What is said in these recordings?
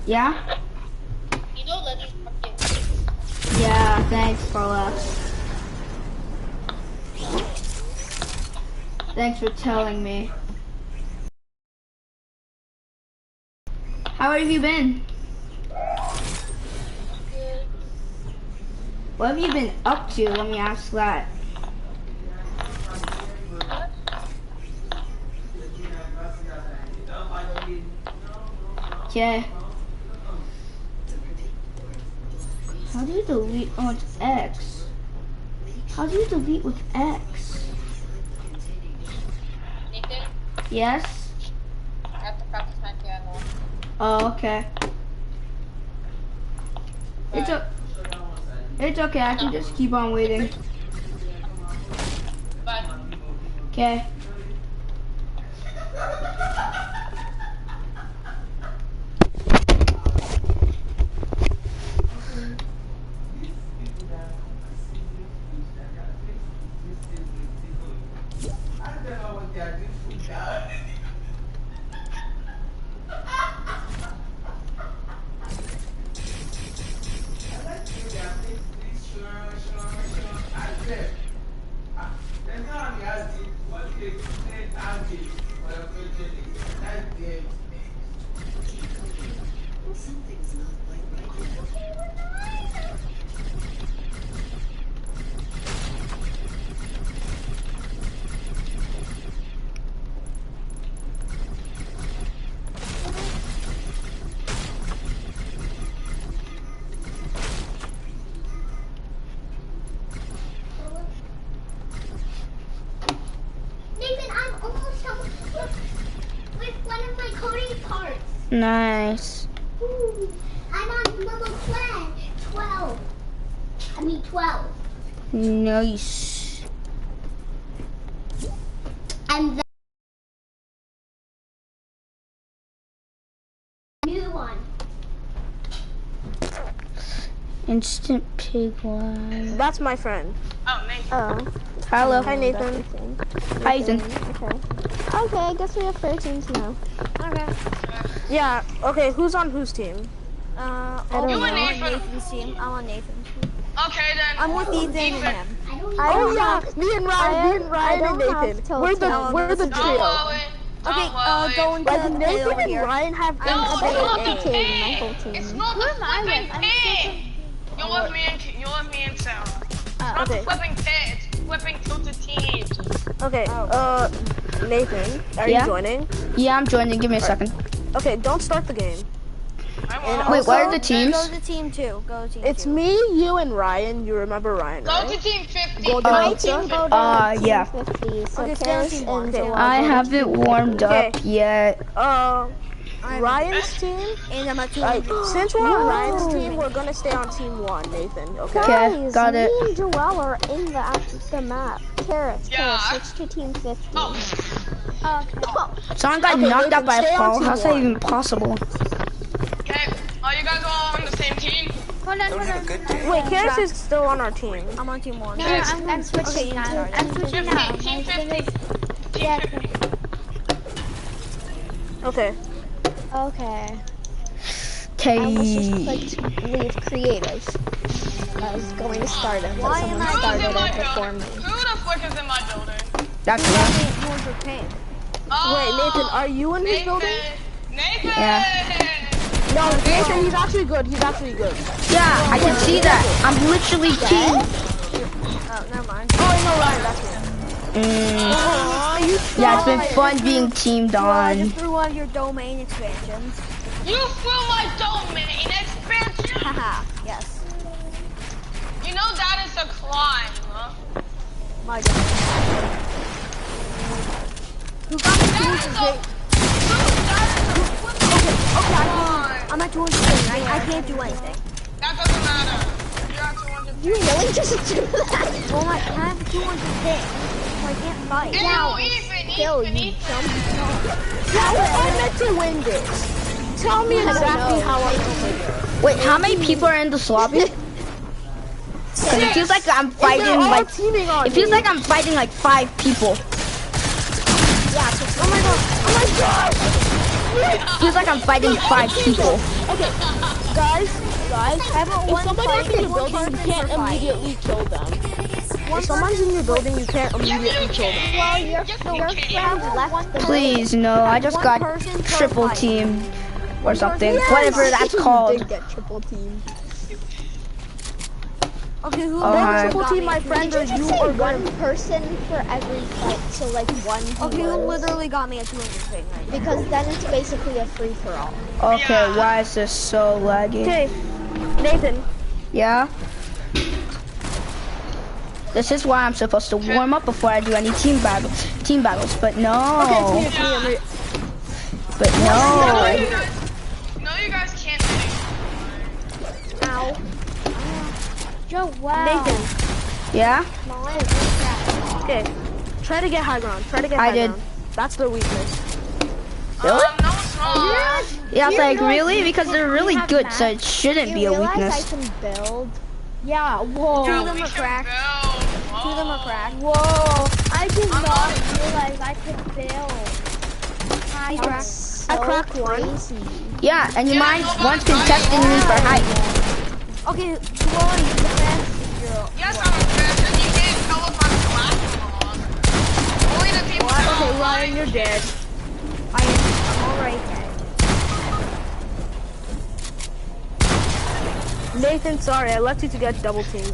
Yeah? You know Legends Market. Yeah, thanks, Paula. Thanks for telling me. How have you been? Good. What have you been up to? Let me ask that. Okay. How do you delete? Oh, it's X. How do you delete with X? Nathan, Yes? I have to practice my piano. Oh, okay. It's okay. I can just keep on waiting. Bye. Okay. Nathan, I'm almost done with one of my coding parts. Nice. Ooh, I'm on level 12. I mean 12. Nice. And the new one. Instant pig one. That's my friend. Oh, Nathan. Oh. Hello. Hi, Nathan. Hi, Ethan. Okay. Okay, I guess we have 13 now. Okay. Yeah. Okay. Who's on whose team? I You don't and know. Nathan. Nathan's team. I'm on Nathan's team. Okay then. I'm with Ethan and him. I don't I Oh don't yeah, have, me and Ryan and I don't have Nathan. till We're the 12. we're the Don't trio. worry. Okay, Don't go worry. into Like the pit Nathan over and here. Ryan have been No, a it's bit not of the a- team, my whole pig. team. It's not the flipping pig. You're with me and Sam. It's not the okay. flipping pig. It's flipping tilted teams. Okay. Nathan, are Yeah? you joining? Yeah, I'm joining. Give me a second. Okay, don't start the game. I And won't. Wait, what are also, the teams? Go to team 2. Go to team 2. It's me, you, and Ryan. You remember Ryan, Go right? to team 50. Golden My Pizza? team go to Yeah. team 50. So Okay, stay on Karis team and one. Okay. Joel I go to haven't team warmed Okay. up yet. Ryan's team. And I'm at Like, 200. since we're on Ryan's Whoa. team, we're gonna stay on team 1, Nathan. Okay. Okay, Guys, got it. me and Joel are in the map. Karis, Yeah. switch to team 50. Oh, Someone got Okay, knocked out by Nathan, a stay on fall. team How's that one. even possible? okay. Are you guys all on the same team? Hold on. Wait, Karis is still on our team. I'm on team 1. Okay. I'm switching now. I'm switching 50. now. Team 50. Yeah. Team 50. Okay. Okay. I almost just Okay. clicked leave creative. I was going to start it, but someone Who's started in my it before building? me. Who the flick is in my building? That's me. Oh, Wait, Nathan, are you in his building? Nathan! Yeah. No, Nathan, he's actually good. He's actually good. Yeah, I can see that. I'm literally team. Oh, never mind. Oh, I know Ryan. That's me. Yeah, it's been fun being teamed Well, I on. just threw one of your domain expansions. You flew my domain expansion! Haha, yes. You know that is a crime, huh? My domain. Who got me That is a... I'm at 200. I can't do anything. That doesn't matter. You're at 200. You really just do that? Well, I have 200 things, so I can't fight. Ew, Ethan, Still, Ethan, you Ethan. jumped. How am I meant to win this? Tell me exactly how I'm gonna win it. Wait, how many people are in the lobby? Cause it feels like I'm fighting They're all like teaming on it feels me. like I'm fighting like 5 people. Oh my god! Oh my god! Feels like I'm fighting 5 people. Okay, guys, if somebody's in your one building, you person can't per fight. immediately kill them. If someone's in your building, you can't immediately kill them. Well, your friend left the Please, no. I just One got person per triple fight. teamed or something. Whatever that's You called. did get triple team. Okay, who Oh, hi. Triple got team me? my friend or Did you you just say or one person for every fight? So like one. Okay, who viewers? literally got me at 200 ping right now? Because then it's basically a free for all. Okay, why is this so laggy? Okay, Nathan. Yeah? This is why I'm supposed to warm up before I do any team battles, but no. Okay, it's me. But No, no. you guys can't do it. Ow. Joe, wow. Nathan. Yeah? Okay, try to get high ground. I did. That's their weakness. Really? No, it's not. Yeah, I was like, really? Because they're really good, so it shouldn't You be a realize weakness. I can build? Yeah, whoa. Yeah, Two of them we are can cracked. build. Two of them are cracked. Whoa! I did I'm not on realize I could build. He's That's cracked. so I cracked one. crazy. Yeah, and you Yeah, mind nobody one's died. contesting me for height. Okay, Joel, you the best. Yes, I'm a fish, and you can't tell if I'm clapping or not. Only the people that Okay, don't Ryan, like you're dead. I'm alright then. Nathan, sorry, I left you to get double team,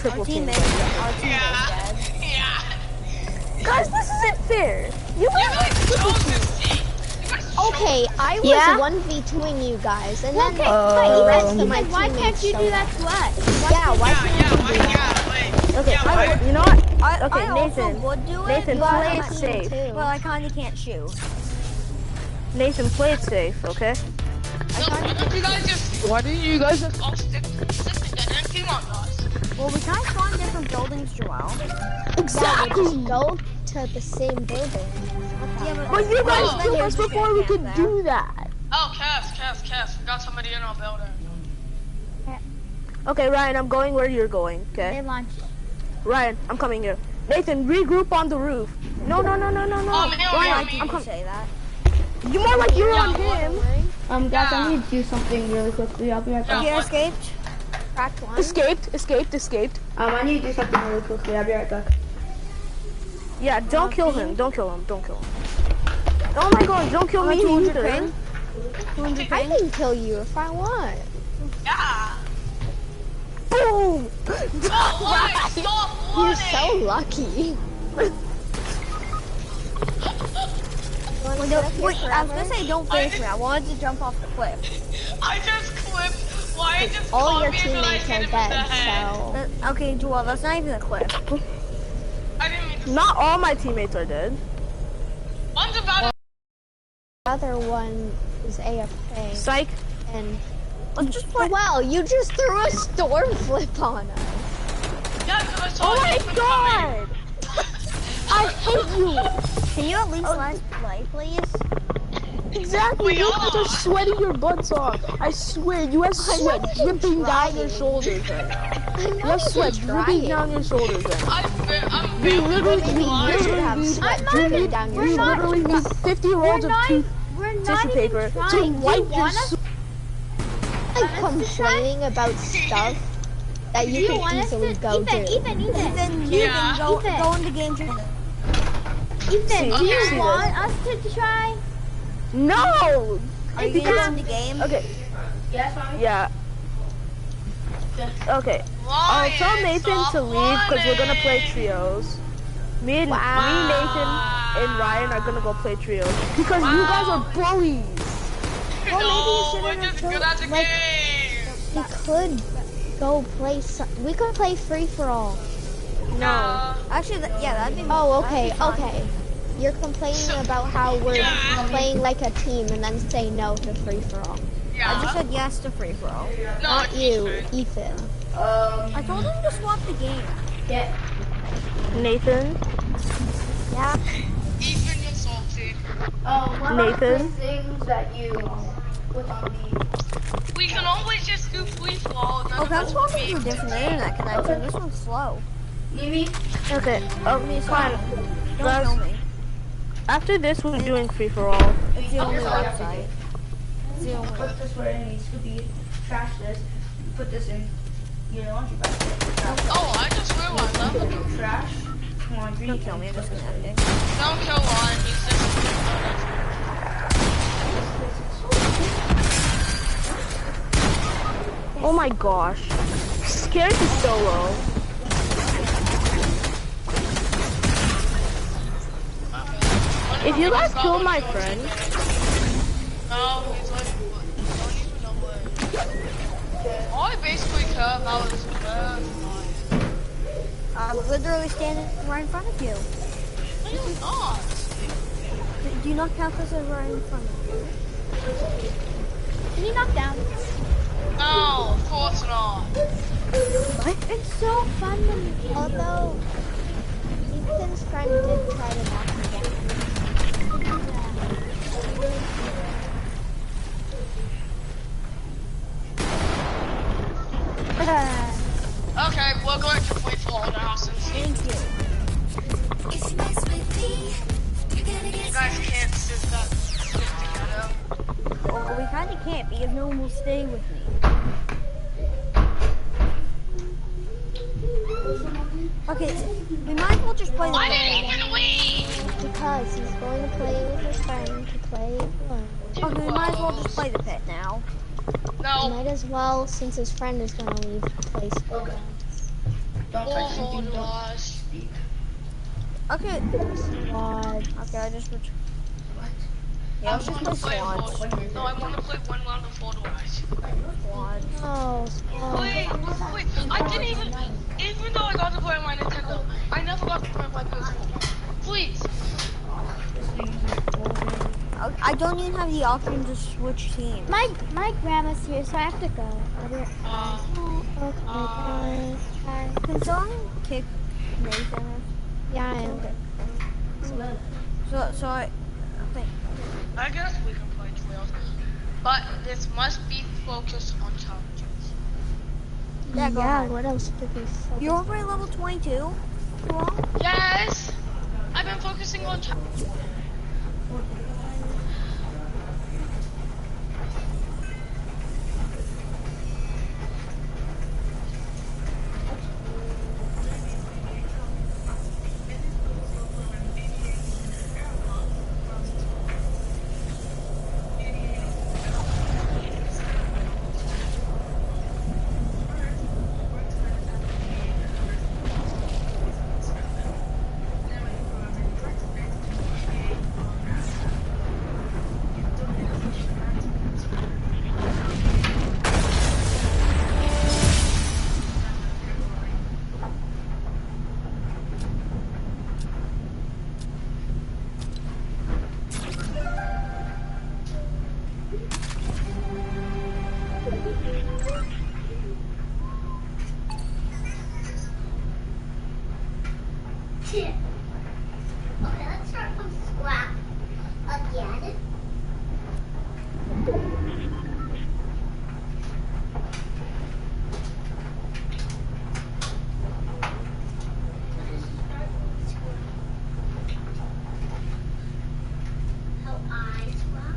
triple Our team. teammate is Yeah. dead. Yeah. Guys, this isn't fair. You You guys guys chose this team. You guys chose Okay, I was Yeah? 1v2ing you guys, and then Oh. the rest of my Why teammates can't you do showed that up. to us? Yeah, why can't you do that? yeah, wait. Okay, Yeah, wait. you know what? Okay, I also Nathan. would do it, Nathan, but play I it can't- safe. Too. Well, I kinda can't shoot. Nathan, play it safe, okay? No, why don't you guys just... Why didn't you guys just all stick together and team on us? Well, we kind of spawn in different buildings, Joel. Exactly. Go to the same building. Yeah, But you guys Oh. killed us before we could do that. Oh, Cass. We got somebody in our building. Okay, Ryan, I'm going where you're going, they okay? launched. Ryan, I'm coming here. Nathan, regroup on the roof. No. Oh, man, Ryan, You I'm can coming. say that. You more like you're on him. Guys, Yeah. I need to do something really quickly. I'll be right back. Yeah. You escaped? Cracked one. Escaped. I need to do something really quickly. I'll be right back. Yeah, don't kill him. Don't kill him. Oh my god, don't kill me 200 either. ping. 200 I ping. can kill you if I want. Yeah. Boom! Oh, what? Stop You're flooding. so lucky. Wait, I was gonna say don't finish me. I wanted to jump off the cliff. I just clipped. Why it just All caught your me and then I teammates hit are him in the dead, head. so Okay, Joel, that's not even a cliff. I didn't mean to. Not all my teammates are dead. One's about to. the other one is AFK. Psych. And Let's just play. well, you just threw a storm flip on us. Yeah, because I saw Oh my Nathan god! I hate you! Can you at least let us play, please? Exactly, We you are. guys are sweating your butts off. I swear, you have sweat dripping down your shoulders right now. I'm You have not sweat even dripping trying. down your shoulders right now. I'm You barely literally, You should have sweat dripping down your you shoulders. literally need 50 rolls of We're tissue paper to wipe your Like complaining about stuff that you can easily go do. Ethan, Yeah. go into game chat. Ethan, Do you want us to try? No! Are you gonna go into game? Okay. Yeah. Okay. I'll tell Nathan to leave because we're gonna play trios. Me, Nathan, and Ryan are gonna go play trios because you guys are bullies. No, we're just good at the like- game. We could go play. We could play free for all. No. Actually, yeah, that'd be. Oh, that'd okay, be fun. okay. You're complaining about how we're Yeah. playing like a team and then say no to free for all. Yeah. I just said yes to free for all. no, Not it's you, Ethan. Ethan. I told him to swap the game. Nathan, Yeah. Ethan, you're salty. Nathan. Things that you put on the. We can always just do free fall. Oh, that's swapping to a different internet connection. This one's slow. Okay. Fine. Don't Guys, kill me. after this, we're doing free for all. It's the only website. Zoom. Put this where it needs to be. Trash this. Put this in your laundry basket. Trash. Oh, I just realized that. Trash. Laundry. Don't kill me, I'm just connecting. Don't kill Ryan, he's just... Oh my gosh. Scared is so low. If you guys kill my friend, No, he's like, don't even know where. I basically care about his first. I'm literally standing right in front of you. No, you're not. Do you not count this as right in front of you? Can you knock down? No, of course not. What? It's so fun when you can. Although, Ethan's friend did try to knock me down. Okay, we're going to play Fall now since Thank you. you guys can't sit together. Well, we kind of can't because no one will stay with me. Okay, we might as well just play the I pit. didn't even leave! Because he's going to play with his friend to play alone. Okay, we might as well just play the pit now. No. Might as well, since his friend is going to leave the place. Okay. Don't Oh, touch hold anything. Don't on. speak. Okay. Squad. Okay, I just... What? Yeah, let's just play squad. No, I want to play one round of Fall Guys. Squad. Oh, squad. Wait, I didn't even though I got to play on my Nintendo, I never got to play on my PS4. Please. I don't even have the option to switch teams. My grandma's here, so I have to go. Okay, Can someone kick Nathan? yeah, I am. So I think. I guess we can play Trails, but this must be focused on challenges. Yeah, go ahead. What else did we say? You're already level 22? Cool. Yes! I've been focusing on challenges. Okay, let's start from scratch again. How I swap.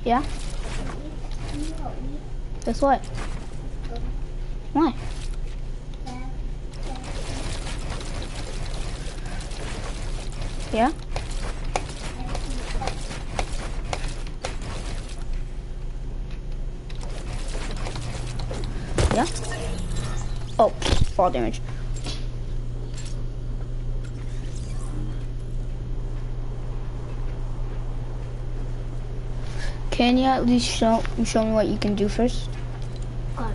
Yeah? Guess what? Why? Yeah? Yeah? Oh, fall damage. Can you at least show me what you can do first? God.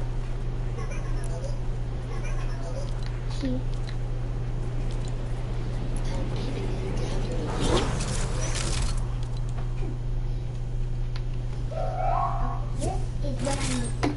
See? This is what I need.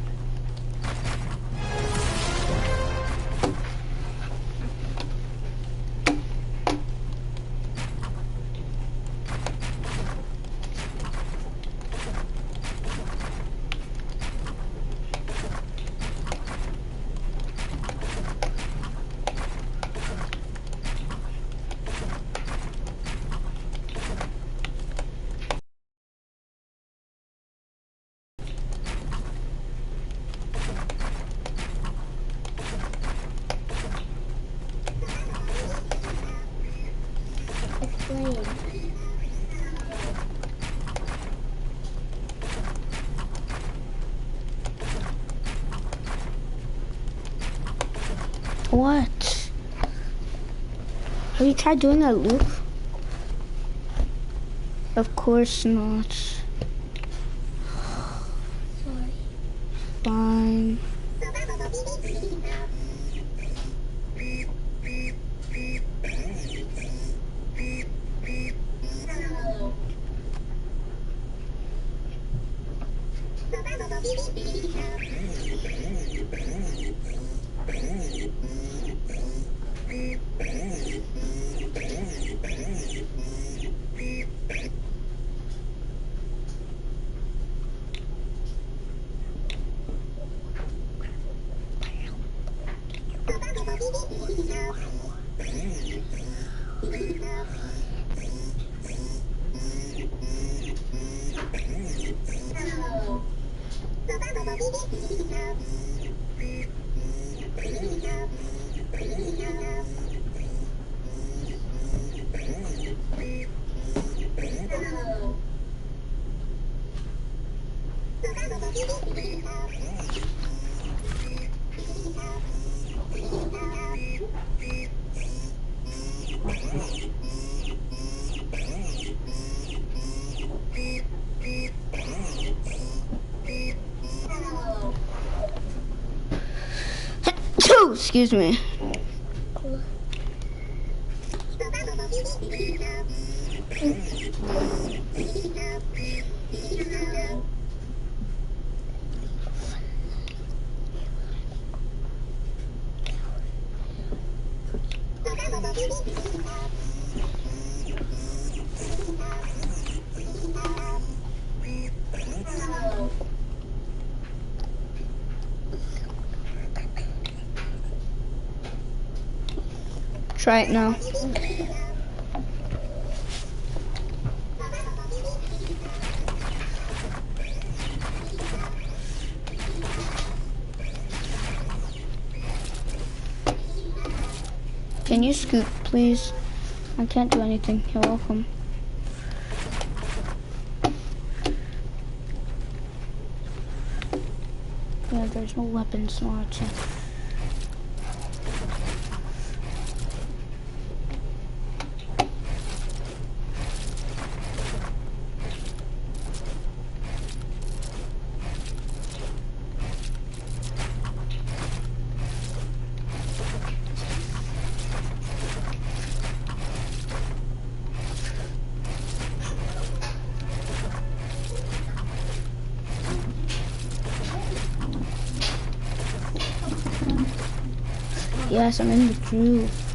Explain. What? Have you tried doing that loop? Of course not. Sorry. Fine. Excuse me. Try it now. Can you scoot, please? I can't do anything. You're welcome. Yeah, there's no weapons, no option. Yes, I'm in the groove.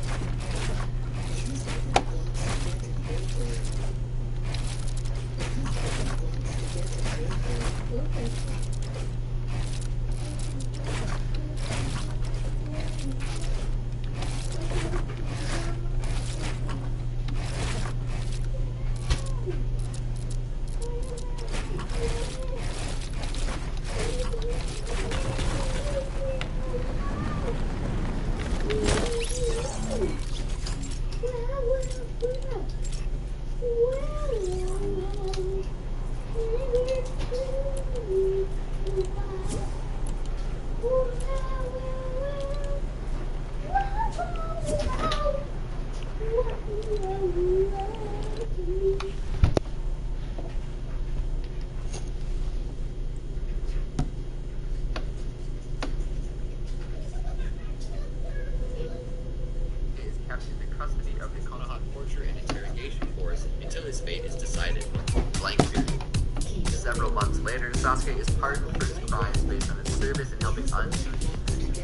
Several months later, Sasuke is pardoned for his crimes based on his service in helping unsuited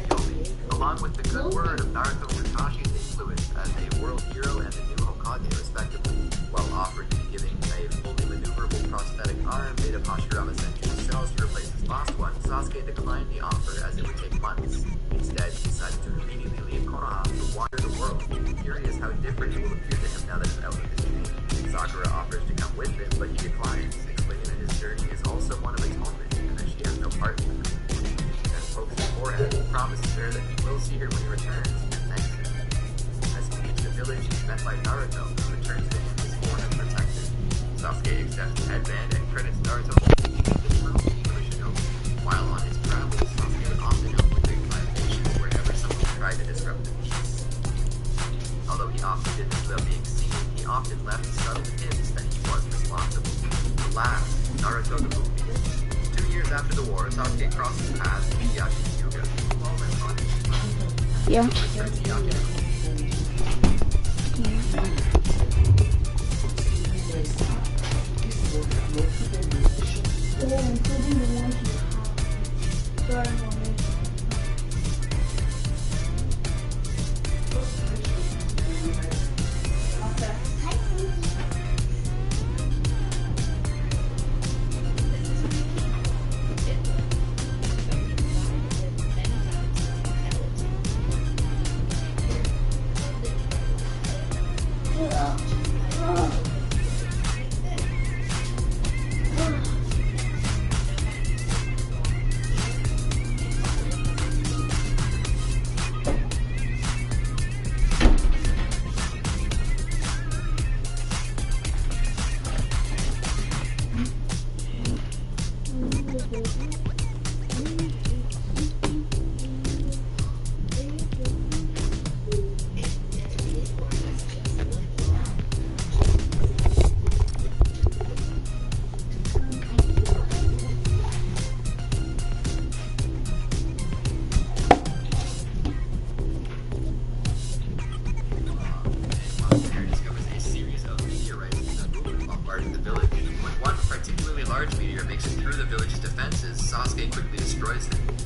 Yomi, along with the good word of Naruto and Kakashi's influence as a world hero and the new Hokage respectively, while offered to be giving a fully maneuverable prosthetic arm made of Hashirama Senju's cells to replace his lost one. Sasuke declined the offer as it would take months. Instead, he decided to immediately leave Konoha to wander the world, curious how different it will appear to him now that he's out of his chain. Sakura offers to come with him, but he declines, explaining that his journey is also one of atonement and that she has no part in it. He then pokes her forehead and promises her that he will see her when he returns and thanks her. As he leaves the village, he's met by Naruto, who returns to him his form and protector. Sasuke accepts the headband and credits Naruto for the truth for the shinobi. While on his travels, Sasuke would often help with big violations wherever someone tried to disrupt the peace. Although he often did this without being seen, he often left subtle hints that he was responsible. Alas, Naruto the movie. 2 years after the war, Sasuke crosses paths with Itachi Hyuga, who all went on his Yeah. return to Yakuza.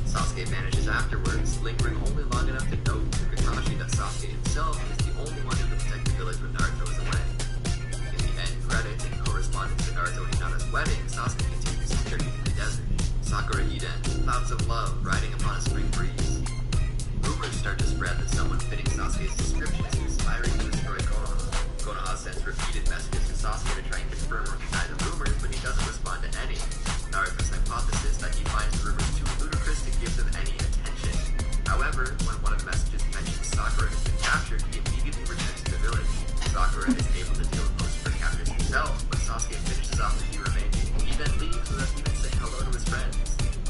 Sasuke vanishes afterwards, lingering only long enough to note to Kakashi that Sasuke himself is the only one who can protect the village when Naruto is away. In the end credits, in correspondence to Naruto and Hinata's wedding, Sasuke continues his journey through the desert. Sakura Iden, clouds of love riding upon a spring breeze. Rumors start to spread that someone fitting Sasuke's description is conspiring to destroy Konoha. Konoha sends repeated messages to Sasuke to try and confirm or deny the rumors, but he doesn't respond to any. Naruto's hypothesis that he finds the rumors too ludicrous to give them any attention. However, when one of the messages mentions Sakura has been captured, he immediately returns to the village. Sakura is able to deal with most of her captors himself, but Sasuke finishes off the few remaining. He then leaves without even saying hello to his friends.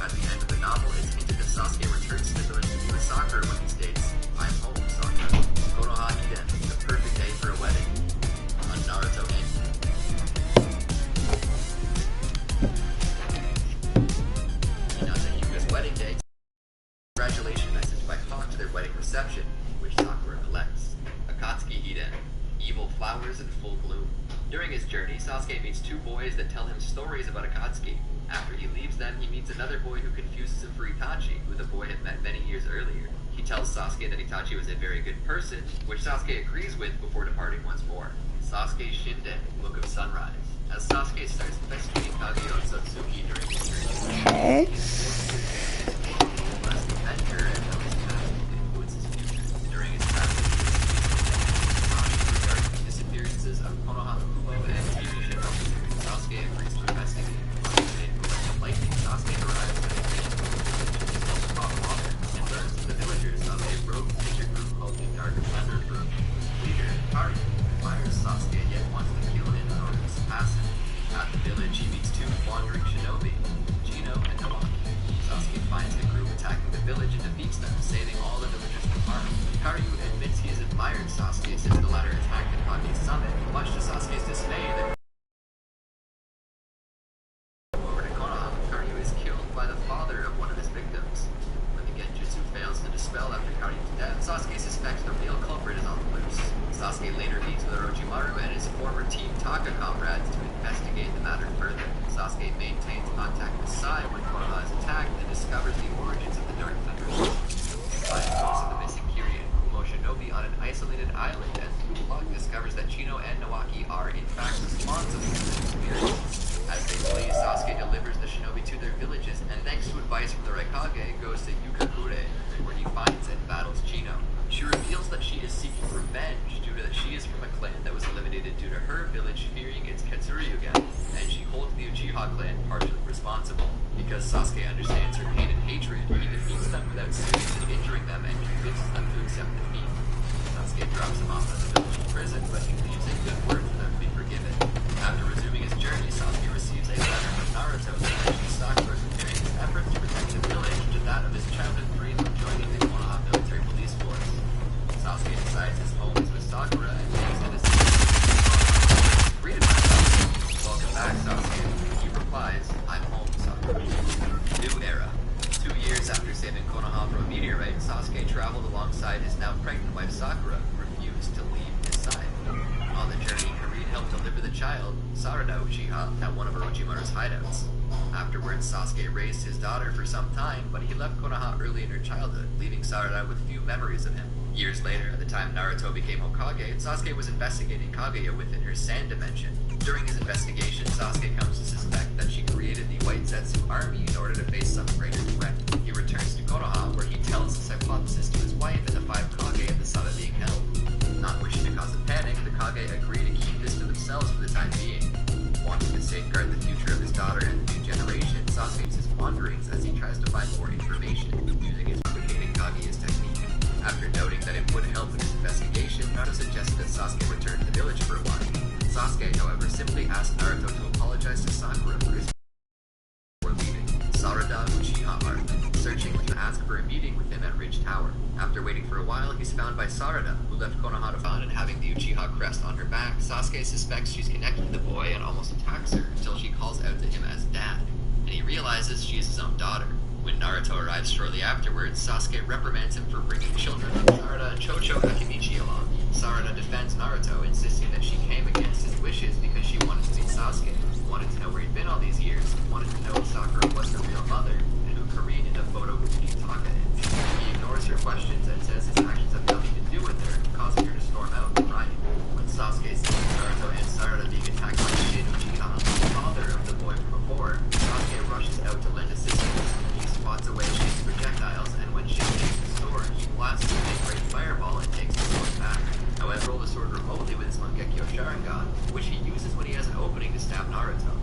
At the end of the novel, it's hinted that Sasuke returns to the village to be with Sakura when he states, "I'm home, Sakura." Konoha Iden, the perfect day for a wedding. On Naruto Eden. Hinata Hyuga's wedding day. Congratulations message by Hawk to their wedding reception, which Sakura collects. Akatsuki Iden. Evil flowers in full bloom. During his journey, Sasuke meets two boys that tell him stories about Akatsuki. After he leaves them, he meets another boy who confuses him for Itachi, who the boy had met many years earlier. He tells Sasuke that Itachi was a very good person, which Sasuke agrees with before departing once more. Sasuke Shinden, Book of Sunrise. As Sasuke starts pestering Kaguya and Satsuki during his journey. Okay. Last adventure and how his past influences his future. During his travels, regarding the disappearances of Konoha Kumo and Teiji Shinobu, Sasuke agrees to investigate. Lightning, Sasuke arrives at a mission and learns from the villagers of a rogue ninja group called the Dark Thunder Group. Leader, Kari, admires Sasuke yet wants to kill him in order to surpass him. At the village, he meets two wandering shinobi, Jino and Namaki. Sasuke finds the group attacking the village and defeats them, saving all the villagers from harm. Karyu admits he has admired Sasuke since the latter attacked the Kage's summit, much to Sasuke's dismay that over to Konoha, Karyu is killed by the father of one of his victims. When the Genjutsu fails to dispel after Karyu's death, Sasuke suspects the real culprit is on the loose. Sasuke later meets with Orochimaru and his former Team Taka comrades to investigate the matter further. Sasuke maintains Because Sasuke understands her pain and hatred, he defeats them without seriously injuring them and convinces them to accept defeat. Sasuke drops them off at the village prison, but he leaves a good word for them to be forgiven. After resuming his journey, Sasuke receives a letter from Naruto mentioning Sakura comparing his efforts to protect the village to that of his childhood dream of joining the Konoha military police force. Sasuke decides his home is with Sakura and takes the decision to greeted by Sasuke. Welcome back, Sasuke. He replies, I'm home, Sakura. New era. 2 years after saving Konoha from a meteorite, Sasuke traveled alongside his now pregnant wife Sakura, who refused to leave his side. On the journey, Karine helped deliver the child, Sarada Uchiha, at one of Orochimaru's hideouts. Afterwards, Sasuke raised his daughter for some time, but he left Konoha early in her childhood, leaving Sarada with few memories of him. Years later, at the time Naruto became Hokage, Sasuke was investigating Kaguya within her sand dimension. During his investigation, Sasuke comes to suspect that she created the White Zetsu army in order to face some greater threat. He returns to Konoha, where he tells his hypothesis to his wife and the 5 Kage at the Sada being held. Not wishing to cause a panic, the Kage agree to keep this to themselves for the time being. Wanting to safeguard the future of his daughter and the new generation, Sasuke uses wanderings as he tries to find more information, using his replicating Kaguya's technique. After noting that it would help with his investigation, Naruto suggested that Sasuke return to the village for a while. Sasuke, however, simply asked Naruto to apologize to Sakura for his before leaving. Sarada Uchiha arc, searching to ask for a meeting with him at Ridge Tower. After waiting for a while, he's found by Sarada, who left Konoha to find, and having the Uchiha crest on her back, Sasuke suspects she's connected to the boy and almost attacks her until she calls out to him as dad, and he realizes she is his own daughter. When Naruto arrives shortly afterwards, Sasuke reprimands him for bringing children like Sarada and Chocho Akimichi along. Sarada defends Naruto, insisting that she came against his wishes because she wanted to meet Sasuke, wanted to know where he'd been all these years, wanted to know if Sakura was her real mother, and who Karine in the photo with Kitaka is. He ignores her questions and says his actions have nothing to do with her, causing her to storm out crying. When Sasuke sees Naruto and Sarada being attacked by Shin Uchiha, the father of the boy before, Sasuke rushes out to lend assistance. He swats away Shin's projectiles, and when Shin takes the sword, he blasts with a great fireball and takes the sword back. However, roll the sword remotely with his Mangekyo Sharingan, which he uses when he has an opening to stab Naruto.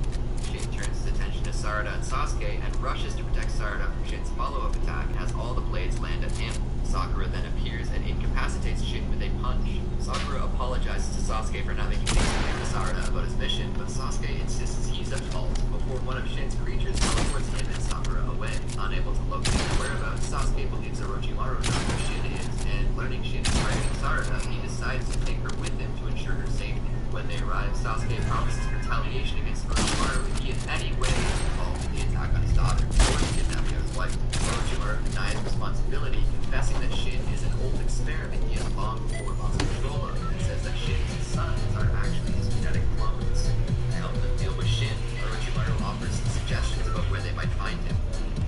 Shin turns his attention to Sarada and Sasuke and rushes to protect Sarada from Shin's follow-up attack as all the blades land at him. Sakura then appears and incapacitates Shin with a punch. Sakura apologizes to Sasuke for not making things clear to Sarada about his mission, but Sasuke insists he's at fault before one of Shin's creatures teleports him and Sakura away. Unable to locate his whereabouts, Sasuke believes Orochimaru knows where Shin is, and learning Shin is fighting Sarada, he decides to take her with him to ensure her safety. When they arrive, Sasuke promises retaliation against Orochimaru if he in any way is involved in the attack on his daughter or the kidnapping of his wife. Orochimaru denies responsibility, confessing that Shin is an old experiment he has long before lost control of, and says that Shin's sons are actually his genetic clones. To help them deal with Shin, Orochimaru offers some suggestions about where they might find him.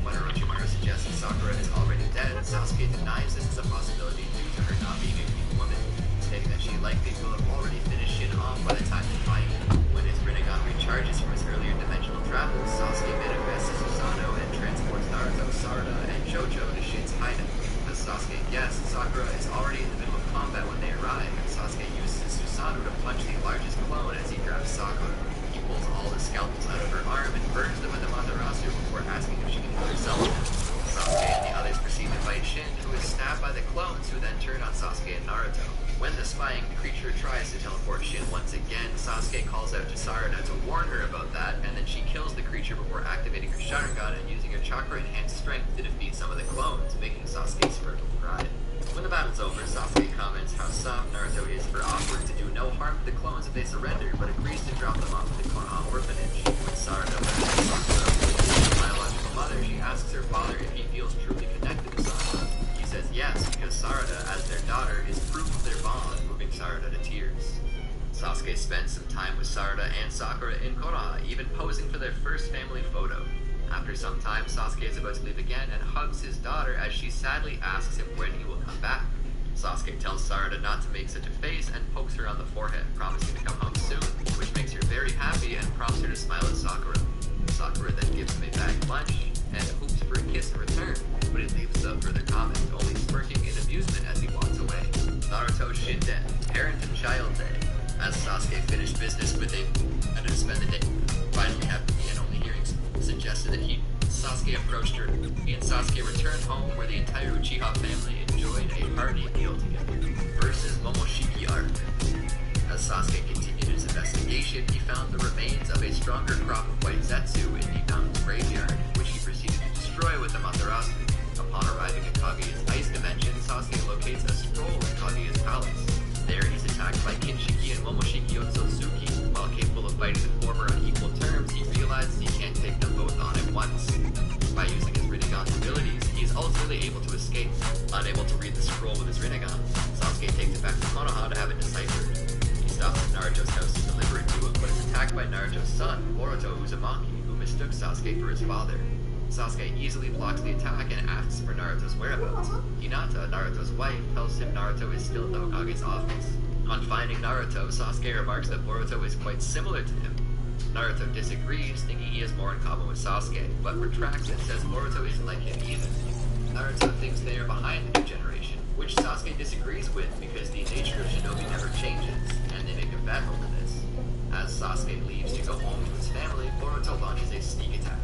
When Orochimaru suggests that Sakura is already dead, Sasuke denies this as a possibility due to her not being a human woman, stating that she likely will have already finished Shin off by the time they fight him. When his Rinnegan recharges from his earlier dimensional travels, Sasuke manifests as Susanoo and transports Naruto, Sarada, and Chocho to Shin's hideout. As Sasuke guessed, Sakura is already in the middle of combat when they arrive, and Sasuke uses his Susanoo to punch the largest clone as he grabs Sakura. He pulls all the scalpels out of her arm and burns them with a Amaterasu before asking if she can heal herself. Sasuke and the others proceed to fight Shin, who is stabbed by the clones, who then turn on Sasuke and Naruto. When spying, the creature tries to teleport Shin once again, Sasuke calls out to Sarada to warn her about that, and then she kills the creature before activating her Sharingan and using her chakra-enhanced strength to defeat some of the clones, making Sasuke's fertile bride. When the battle's over, Sasuke comments how soft Naruto is for offering to do no harm to the clones if they surrender, but agrees to drop them off at the Konoha orphanage. When Sarada learns that Sakura is his biological mother, she asks her father if he feels truly connected to Sakura. He says yes, because Sarada, as their daughter, is proof of their bond, moving Sarada to tears. Sasuke spends some time with Sarada and Sakura in Konoha, even posing for their first family photo. After some time, Sasuke is about to leave again and hugs his daughter as she sadly asks him when he will come back. Sasuke tells Sarada not to make such a face and pokes her on the forehead, promising to come home soon, which makes her very happy and prompts her to smile at Sakura. Sakura then gives him a bagged lunch and hopes for a kiss in return, but he leaves without further comment, only smirking in amusement as he walks away. Naruto Shinden, Parent and Child Day. As Sasuke finished business with him and to spend the day, finally happy and only hearing suggested that he saw she approached her. He and Sasuke returned home where the entire Uchiha family enjoyed a hearty meal together. Versus Momoshiki arc. As Sasuke continued his investigation, he found the remains of a stronger crop of white Zetsu in the mountain's graveyard, which he proceeded to destroy with Amaterasu. Upon arriving at Kaguya's ice dimension, Sasuke locates a scroll in Kaguya's palace. There he's attacked by Kinshiki and Momoshiki Otsutsuki. While capable of fighting the former on equal terms, he realizes he can't take them both on at once. By using his Rinnegan's abilities, he is ultimately able to escape. Unable to read the scroll with his Rinnegan, Sasuke takes it back to Konoha to have it deciphered. He stops at Naruto's house to deliver it to him, but is attacked by Naruto's son, Boruto Uzumaki, who mistook Sasuke for his father. Sasuke easily blocks the attack and asks for Naruto's whereabouts. Hinata, Naruto's wife, tells him Naruto is still in the Hokage's office. On finding Naruto, Sasuke remarks that Boruto is quite similar to him. Naruto disagrees, thinking he has more in common with Sasuke, but retracts and says Boruto isn't like him either. Naruto thinks they are behind the new generation, which Sasuke disagrees with because the nature of shinobi never changes, and they make a bet over this. As Sasuke leaves to go home to his family, Boruto launches a sneak attack.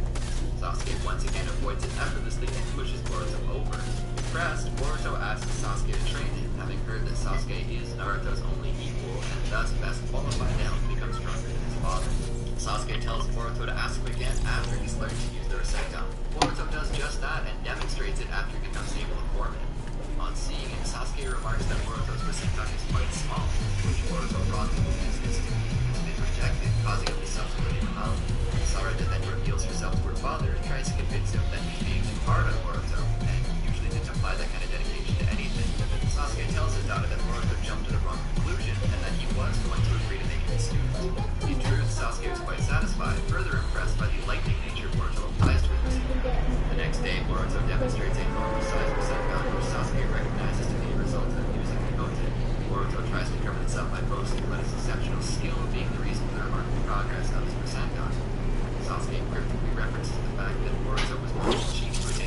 Sasuke once again avoids it effortlessly and pushes Boruto over. Impressed, Boruto asks Sasuke to train him, having heard that Sasuke is Naruto's only equal and thus best qualified now to become stronger than his father. Sasuke tells Boruto to ask him again after he's learned to use the Rasengan. Boruto does just that and demonstrates it after he becomes able to form it. On seeing it, Sasuke remarks that Boruto's Rasengan is quite small, which Boruto wrongly believes has been rejected, causing him to subsequently rebel. Sarada then reveals herself to her father and tries to convince him that he's being too hard on Boruto, and usually didn't apply that kind of dedication to anything. Sasuke tells his daughter that Boruto jumped to the wrong conclusion, and that he was going to agree to make him a student. In truth, Sasuke was quite satisfied, further impressed by the lightning nature Boruto applies to his Rasengan. The next day, Boruto demonstrates a normal-sized Rasengan, which Sasuke recognizes to be a result of using Mikote. Boruto tries to cover this up by boasting about his exceptional skill being the reason for the remarkable progress of his Rasengan. Sasuke cryptically references the fact that Boruto was more cheap to a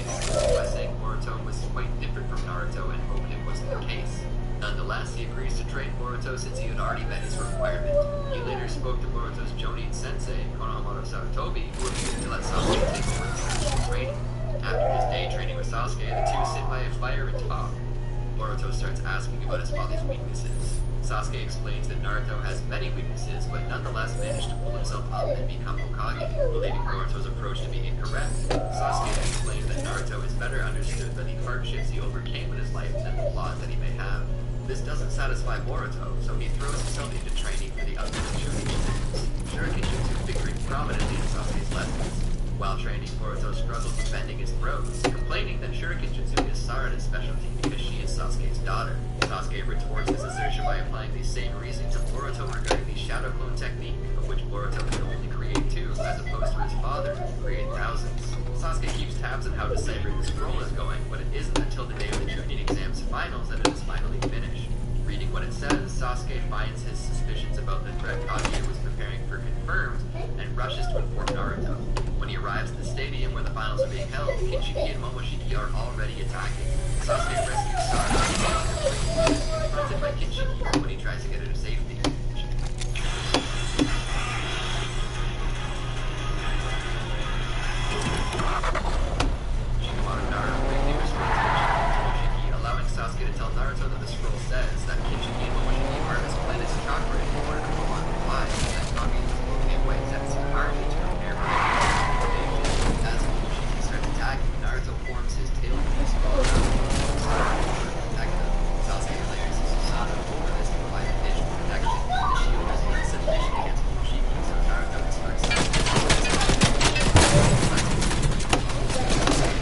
by saying Boruto was quite different from Naruto and hoped it wasn't the case. Nonetheless, he agrees to train Boruto since he had already met his requirement. He later spoke to Boruto's Jonin sensei, Konohamaru Sarutobi, who refused to let Sasuke take over his training. After his day training with Sasuke, the two sit by a fire and talk. Boruto starts asking about his father's weaknesses. Sasuke explains that Naruto has many weaknesses, but nonetheless managed to pull himself up and become Hokage, believing Boruto's approach to be incorrect. Sasuke then explains that Naruto is better understood by the hardships he overcame in his life than the flaws that he may have. This doesn't satisfy Boruto, so he throws himself into training for the upcoming Chunin exams. Shuriken Jutsu figuring prominently in Sasuke's lessons. While training, Boruto struggles with bending his throws, complaining that Shuriken Jutsu is Sarada's specialty because she is Sasuke's daughter. Sasuke retorts this assertion by applying the same reasoning to Boruto regarding the Shadow Clone technique, of which Boruto can only create 2, as opposed to his father, who create thousands. Sasuke keeps tabs on how deciphering the scroll is going, but it isn't until the day of the Chunin exam's finals that it is finally finished. Reading what it says, Sasuke finds his suspicions about the threat Kaguya was preparing for confirmed, and rushes to inform Naruto. When he arrives at the stadium where the finals are being held, Kinshiki and Momoshiki are already attacking. Sasuke rescues Sarada, confronted by Kinshiki when he tries to get her to safety. Shikamaru Naruto quickly restores Momoshiki, allowing Sasuke to tell Naruto that the scroll says that Kinshiki and Momoshiki are his planet's chakra in order to prolong their lives, and that Kaguya is looking at white Zetsu army to prepare for it. As Momoshiki starts attacking, Naruto forms his tail piece all around to protect them. Sasuke layers his Susanoo over this to provide additional protection. The shield is insufficient against Momoshiki, so Naruto instructs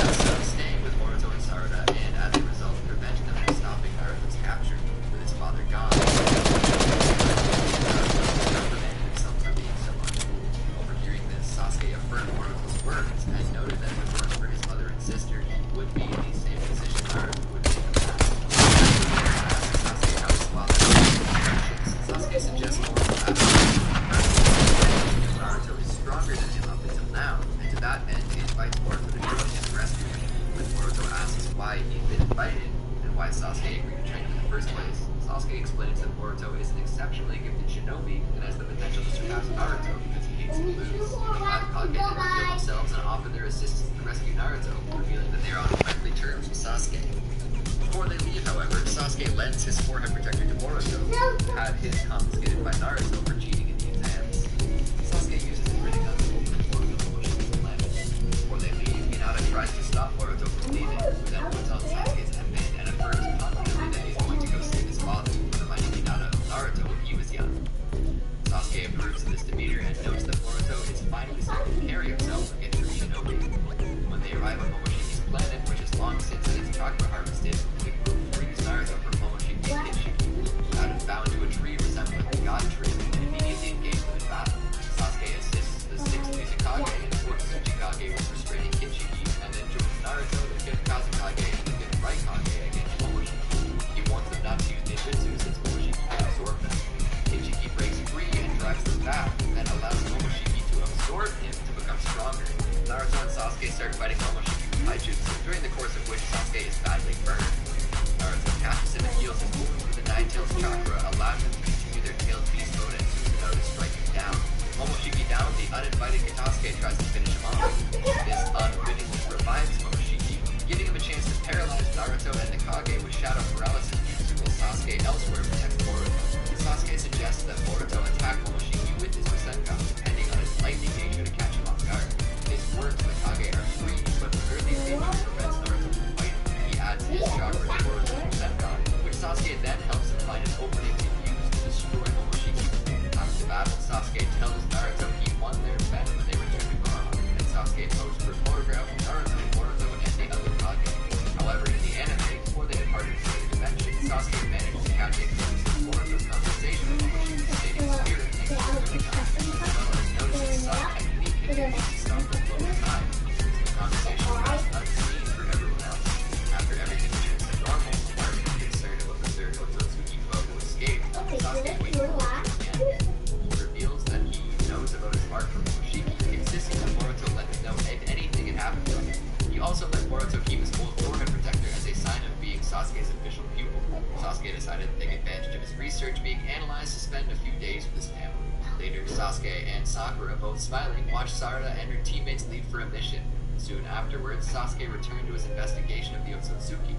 Sasuke staying with Boruto and Sarada, and as a result, prevent them from stopping Naruto's capture. With his father gone, reprimanded himself for being so uncool. Overhearing this, Sasuke affirmed Boruto's words and noted that if it weren't for his mother and sister, he would be in the same position Naruto would be in the past. Sasuke how his father Sasuke suggests Boruto Naruto is stronger than him up until now, and to that end, he invites Boruto to join him and rescue him. When Boruto asks why he'd been invited, and why Sasuke agreed to train him in the first place, Sasuke explains that Boruto is an exceptionally gifted shinobi and has the potential to surpass Naruto because he hates to lose. Five Kage then reveal themselves and offer their assistance to rescue Naruto, revealing that they are on friendly terms with Sasuke. Before they leave, however, Sasuke lends his forehead protector to Boruto, who had his confiscated by Naruto for cheating in the exams. Sasuke uses his Rinnegan to open the door to Momoshiki's planet. Before they leave, Hinata tries to stop Boruto from leaving, who then puts on Sasuke's headband and affirms confidently that he's going to go save his father, reminding Hinata of Naruto when he was young. Sasuke approves of this demeanor and notes that Boruto is finally starting to carry himself against the shinobi. When they arrive on Momoshiki's planet, which has long since had its chakra harvested, the group frees Naruto from Momoshiki's Kitshiki, out and bound to a tree resembling the God Tree, and immediately engage them in battle. Sasuke assists the 6th Mizukage and 4th Tsuchikage with restraining Kitshiki, and then joins Naruto, the 5th Kazekage, and the 5th Raikage against Momoshiki. He wants them not to use ninjutsu since Momoshiki can absorb them. Kitshiki breaks free and drives them back, and allows Momoshiki to absorb him to become stronger. Naruto and Sasuke start fighting Momoshiki with taijutsu, during the course of which Sasuke is badly burned. Naruto catches him and heals his wound with the Nine-Tails chakra, allowing them to continue their tailed beast mode and Susanoo to strike him down. Momoshiki down, the uninvited Kitasuke tries to finish him off. This unwittingly revives Momoshiki, giving him a chance to paralyze Naruto and the Kage with shadow paralysis jutsu while Sasuke elsewhere protects Boruto. Sasuke suggests that Boruto attack Momoshiki with his Rasengan, depending on his lightning nature to catch him off guard. His words to the Kage are free, but the early danger prevents Naruto from fighting. He adds his chakra to Boruto's Rasengan, which Sasuke then helps him find an opening to use to destroy Momoshiki. After the battle, Sasuke tells Naruto he won their bet when they return to Konoha, and Sasuke poses for a photograph of Naruto, Boruto, and the other Kage. However, in the anime, before they departed for the dimension, Sasuke managed to catch a glimpse of Boruto's conversation with Momoshiki's stating spirit thanks to the Rinnegan, as well as noticing some technique in which he stopped the flow of time. The conversation was unseen for everyone else. After everything returns to normal, Naruto is concerned about the third Otsutsuki foe who escaped. Sasuke waits for Boruto again. He reveals that he knows about his mark from Momoshiki, insisting that Boruto let him know if anything had happened to him. He also let Boruto keep his full forehead protector as a sign of being Sasuke's official pupil. Sasuke decided to take advantage of his research being analyzed to spend a few days with his family. Later, Sasuke and Sakura, both smiling, watch Sarada and her teammates leave for a mission. Soon afterwards, Sasuke returned to his investigation of the Otsutsuki.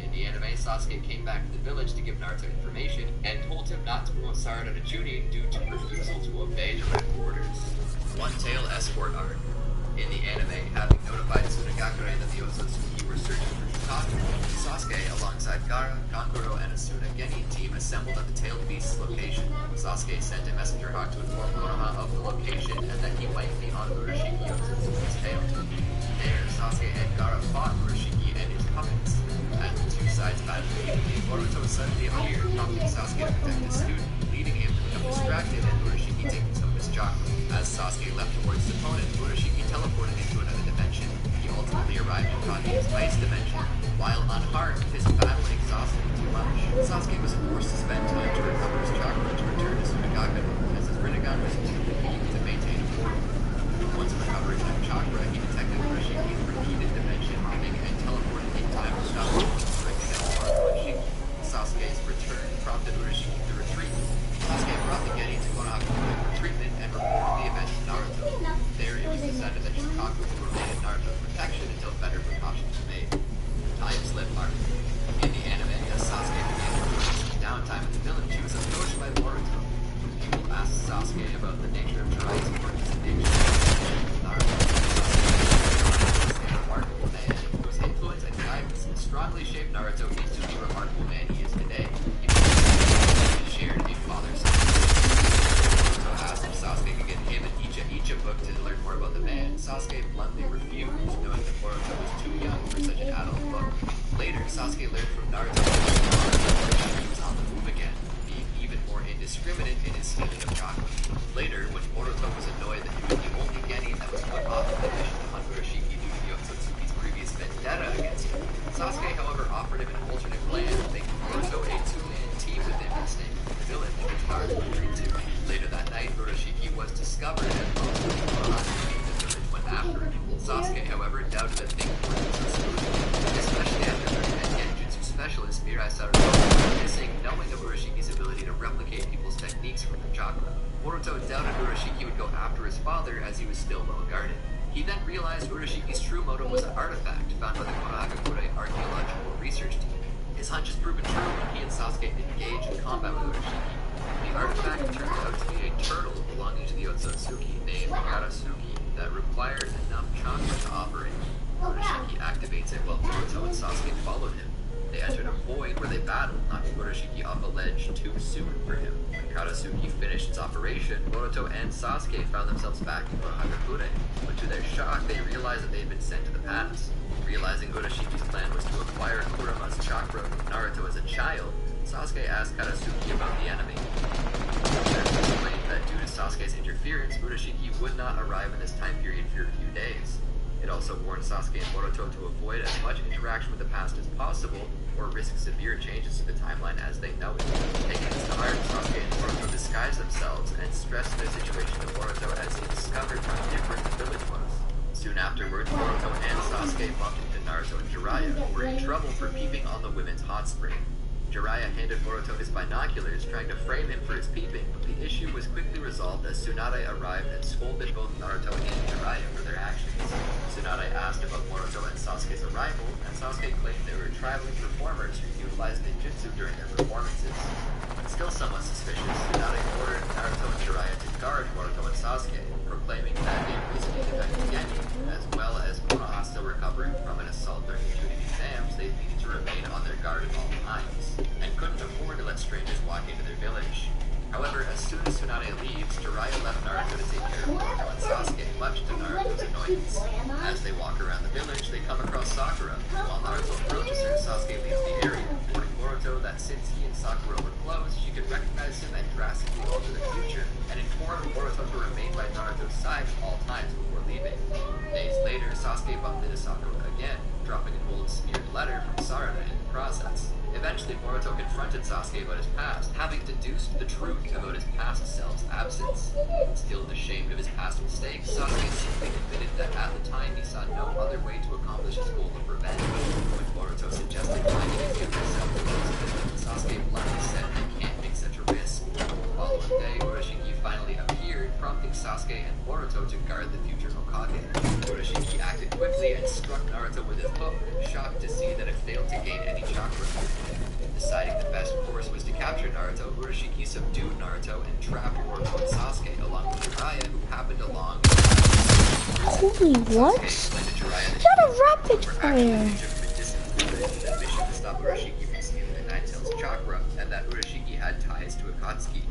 In the anime, Sasuke came back to the village to give Naruto information and told him not to promote Sarada to Chunin due to refusal to obey direct orders. One-tail escort arc. In the anime, having notified Tsunagakure that the Otsutsuki were searching for Chikaku, Sasuke, alongside Gaara, Kankuro, and a Tsunageni team assembled at the tailed beast's location. Sasuke sent a messenger hawk to inform Konoha of the location and that he might be on Urashiki Otsutsuki's tail. There, Sasuke and Gaara fought Urashiki and his puppets. As the two sides battled evenly, Boruto suddenly appeared, prompting Sasuke to protect his student, leading him to become distracted and Urashiki taking some of his chakra. As Sasuke left towards his opponent, Urashiki teleported into another dimension. He ultimately arrived in Kage's ice dimension. While unharmed, his battle exhausted him too much. Sasuke was forced to spend time to recover his chakra to return to Tsunagakure, as his Rinnegan was too weak to maintain a form. Once recovering enough chakra, he detected Urashiki's repeated dimension hopping and teleported in time to stop him from striking at Urashiki. Sasuke's return prompted Urashiki to retreat. Sasuke brought the Geni to Konoha for treatment and reported the event to Naruto. There, it was decided that Chikaku would remain in Naruto's protection until better precautions were made. Time slip arc. In the anime, as Sasuke began to downtime at the village, he was approached by Boruto. People asked Sasuke about the nature of Jiraiya's participation. Naruto Sasuke a remarkable man whose influence and guidance strongly shaped Naruto into the remarkable man he is today. He shared a father-son. Boruto asked if Sasuke could get him an Icha book to learn more about the man. Sasuke bluntly refused, knowing that Boruto was too young for such an adult book. Later, Sasuke learned from Naruto that he was on the move again, being even more indiscriminate in his stealing of chakra. Later, when Boruto was annoyed that he was the only Genin that was put off the mission to hunt Urashiki due to the Otsutsuki's previous vendetta against him, Sasuke, however, offered him an alternate plan, making Boruto a two-man team with him and staying in the village, which Naruto agreed to. Later that night, Urashiki was discovered and most of the Konoha in the village went after him. Sasuke, however, doubted that things were so smooth, especially after learning that Genjutsu specialist Mirai Sarutobi missing, knowing of Urashiki's ability to replicate people's techniques from their chakra. Boruto doubted Urashiki would go after his father He then realized Urashiki's true motive was an artifact found by the Konohagakure Archaeological Research Team. His hunch is proven true when he and Sasuke engage in combat with Urashiki. The artifact turned out to be a turtle belonging to the Otsutsuki named Garasuki that required enough chakra to operate. Urashiki activates it while Boruto and Sasuke followed him. They entered a void where they battled, knocking Urashiki off a ledge too soon for him. When Karasuki finished its operation, Boruto and Sasuke found themselves back in Konohagakure, but to their shock, they realized that they had been sent to the past. Realizing Urashiki's plan was to acquire Kurama's chakra from Naruto as a child, Sasuke asked Karasuki about the enemy. Naruto explained that due to Sasuke's interference, Urashiki would not arrive in this time period for a few days. It also warned Sasuke and Boruto to avoid as much interaction with the past as possible, or risk severe changes to the timeline as they know it. Taking this to heart, Sasuke and Boruto disguised themselves and stressed their situation to Boruto as he discovered how different the village was. Soon afterwards, Boruto and Sasuke bumped into Naruto and Jiraiya, who were in trouble for peeping on the women's hot spring. Jiraiya handed Boruto his binoculars, trying to frame him for his peeping, but the issue was quickly resolved as Tsunade arrived and scolded both Naruto and Jiraiya for their actions. Tsunade asked about Boruto and Sasuke's arrival, and Sasuke claimed they were traveling performers who utilized ninjutsu during their performances. Still somewhat suspicious, Tsunade ordered Naruto and Jiraiya to guard Boruto and Sasuke, proclaiming that they recently defected Genin, as well as Konoha still recovering from an assault during the shooting exams, they needed to remain on their guard at all times, and couldn't afford to let strangers walk into their village. However, as soon as Tsunade leaves, Jiraiya left Naruto to take care of Boruto and Sasuke, much to Naruto's annoyance. As they walk around the village, they come across Sakura. While Naruto approaches her, Sasuke leaves the area, warning Boruto that since he and Sakura were close, she could recognize him and drastically alter the future, and inform Boruto to remain by Naruto's side at all times before leaving. Days later, Sasuke bumped into Sakura again, dropping an old smeared letter from Sarada in the process. Eventually, Boruto confronted Sasuke about his past, having deduced the truth about his past self's absence. Still ashamed of his past mistakes, Sasuke simply admitted that at the time he saw no other way to accomplish his goal of revenge. When Boruto suggested finding his younger self, Sasuke bluntly said they can't take such a risk. The following day, Urashiki finally appeared, prompting Sasuke and Boruto to guard the future Hokage. Urashiki acted quickly and struck Naruto with his hook, shocked to see that it failed to gain any chakra. Deciding the best course was to capture Naruto, Urashiki subdued Naruto and trapped Boruto and Sasuke along with Jiraiya, who happened along. Holy what? Is that a rapid fire? The mission to stop Urashiki from stealing the Nine-Tails chakra, and that Urashiki had ties to Akatsuki.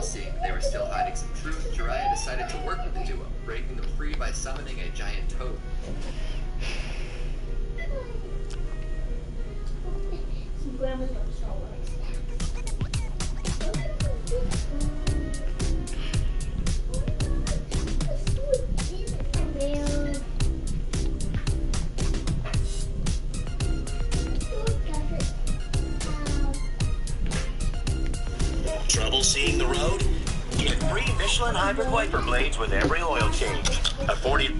Seeing they were still hiding some truth, Jiraiya decided to work with the duo, breaking them free by summoning a giant toad. Trouble seeing the road? Get free Michelin Hybrid Wiper Blades with every oil change. A 40...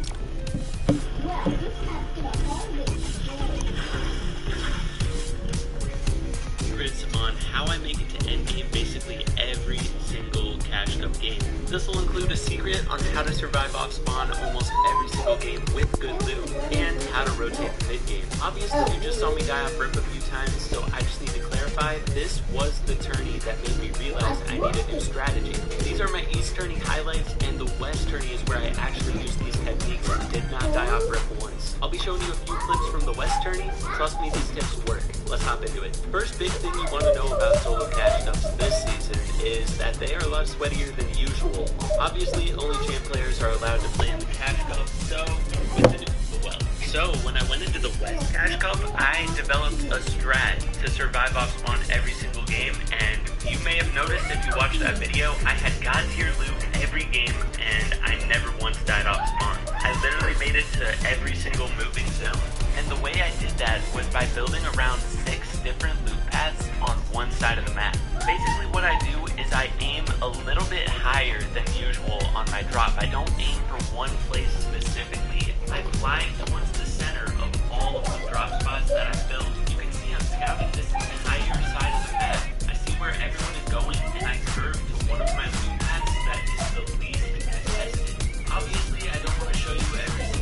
on how I make it to endgame basically every single Cash Cup game. This will include a secret on how to survive off spawn almost every single game with good loot, and how to rotate the mid game. Obviously you just saw me die off rip a few times, so I just need to clarify, this was the tourney that made me realize I need a new strategy. These are my East tourney highlights, and the West tourney is where I actually used these techniques and did not die off rip once. I'll be showing you a few clips from the West tourney. Trust me, these tips work. Let's hop into it. First big thing you want to know about solo Cash Cups this season is that they are a lot sweatier than usual. Obviously, only champ players are allowed to play in the Cash Cup, so So when I went into the West Cash Cup, I developed a strat to survive off spawn every single game, and you may have noticed if you watched that video, I had God tier loot every game, and I never once died off spawn. I literally made it to every single moving zone. And the way I did that was by building around 6 different loot paths on one side of the map. Basically what I do is I aim a little bit higher than usual on my drop. I don't aim for one place specifically. I fly towards the center of all of the drop spots that I built. You can see I'm scouting this entire side of the map. I see where everyone is going, and I curve to one of my loot paths that is the least contested. Obviously, I don't want to show you every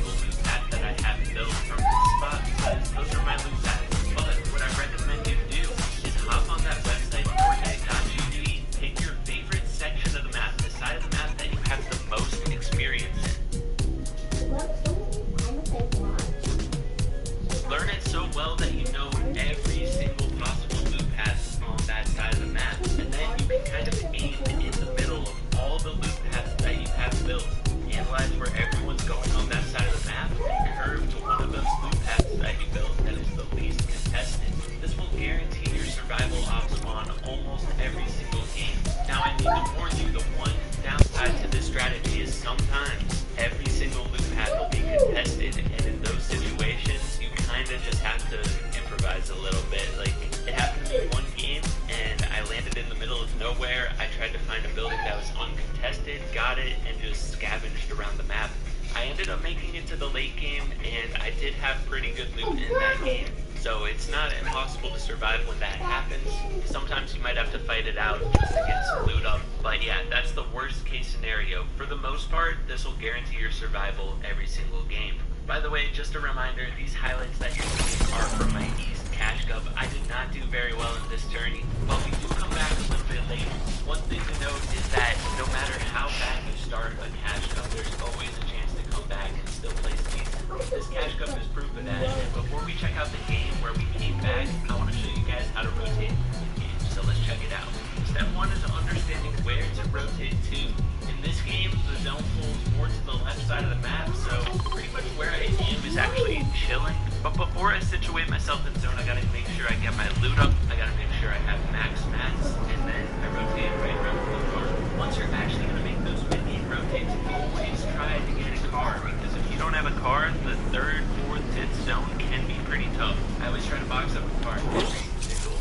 happens a little bit. Like, it happened to me one game, and I landed in the middle of nowhere. I tried to find a building that was uncontested, got it, and just scavenged around the map. I ended up making it to the late game, and I did have pretty good loot in that game. So it's not impossible to survive when that happens. Sometimes you might have to fight it out just to get some loot up. But yeah, that's the worst case scenario. For the most part, this will guarantee your survival every single game. By the way, just a reminder, these highlights that you're seeing are from my East Cash Cup. I did not do very well in this journey, but we do come back a little bit late. One thing to note is that no matter how bad you start a Cash Cup, there's always a chance to come back and still place decent. This Cash Cup is proof of that. And before we check out the game where we came back, I want to show you guys how to rotate in game. So let's check it out. Step 1 is understanding where to rotate to. In this game, the zone pulls more to the left side of the map, so pretty much where I am is actually chilling. But before I situate myself in zone, I gotta make sure I get my loot up, I gotta make sure I have max mats, and then I rotate right around the car. Once you're actually gonna make those mid-game rotates, always try to get a car, because if you don't have a car, the 3rd, 4th, 5th zone can be pretty tough. I always try to box up a car every single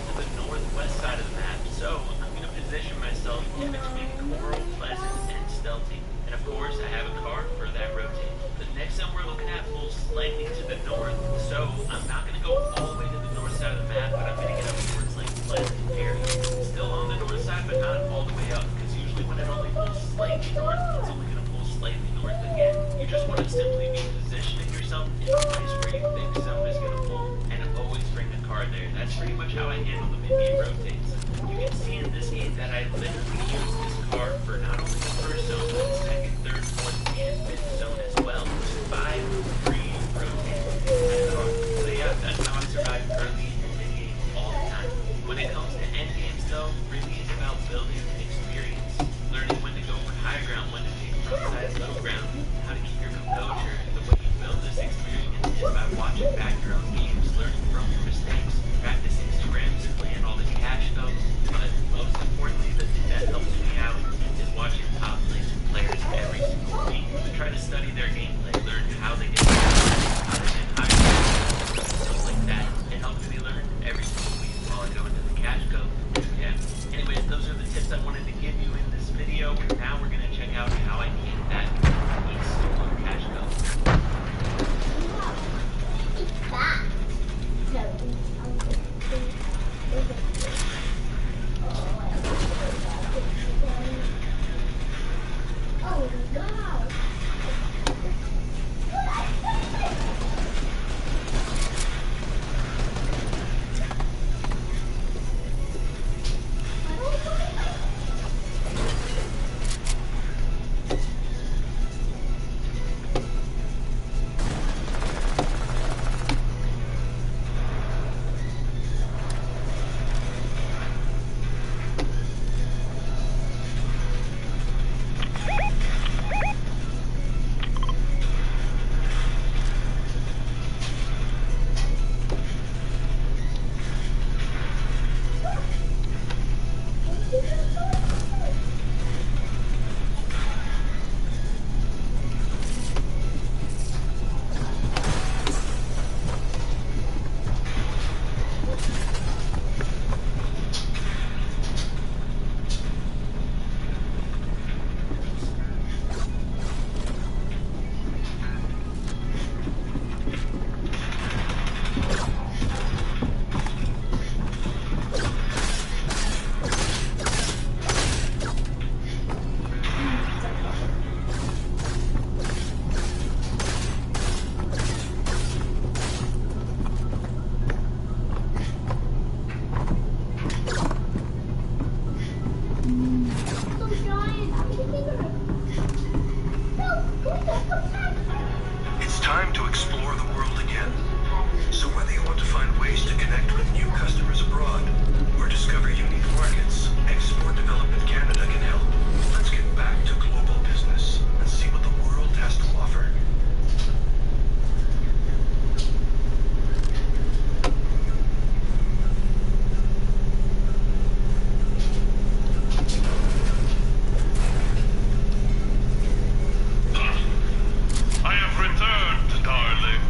to the northwest side of the map, so I'm going to position myself in between Coral, Pleasant, and Stealthy. And of course, I have a car for that rotate. The next zone we're looking at pulls slightly to the north, so I'm not going to go all the way to the north side of the map, but I'm going to get up towards like Pleasant area. Still on the north side, but not all the way up, because usually when it only pulls slightly north, it's only going to pull slightly north again. You just want to simply be positioning yourself in a place where you think zone is going to pull, and always bring the car there. That's pretty much how I handle the mid-game rotates. You can see in this game that I literally use this car for not only the first zone, but the 2nd, 3rd, 4th, and 5th zone as well. 5 free rotates in that car. So yeah, that's how I survive early and mid-game all the time. When it comes to end games though, really it's about building experience. Learning when to go for high ground, when to take frontside low ground, how to keep your composure. The way you build this experience is by watching back your own games, learning from your mistakes, practicing scrims and playing all the cash stuff. But most importantly, the thing that helps me out is watching top players every single week. I try to study their gameplay, learn how they get how they get higher, stuff like that. It helps me learn every single week while I go into the cash cup. Yeah. Anyways, those are the tips I wanted to give you in this video. Now we're gonna check out how I came back east on cash cup. It's back. Oh, wow. It's time to explore the world again. So whether you want to find ways to connect with new customers abroad or discover unique markets, Export Development Canada can help. Let's get back to global business and see what the world has to offer. I have returned, darling.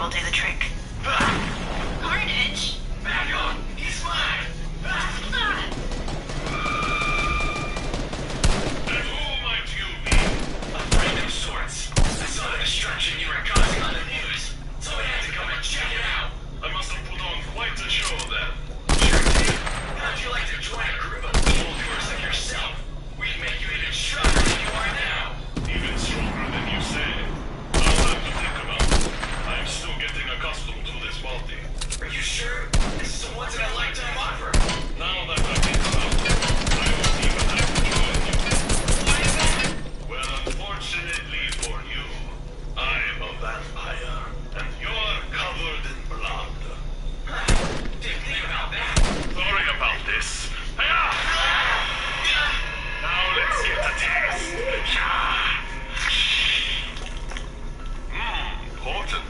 will do the trick. Carnage! Back on! He's mine! And who might you be? A friend of sorts. I saw the destruction you were causing on the news, so I had to come and check it out. I must have put on quite a show then. Sure thing. How'd you like to join a group of evildoers like yourself? We'd make you even stronger than you are now. Even stronger than you say. I'll have to think about it. I'm still getting accustomed to this body. Are you sure? This is a once-in-a-lifetime offer. Now that I think about it, I won't even have to join you. Why is that? Well, unfortunately for you, I'm a vampire, and you're covered in blood. Didn't think about that. Sorry about this. Now let's get a taste. Potent.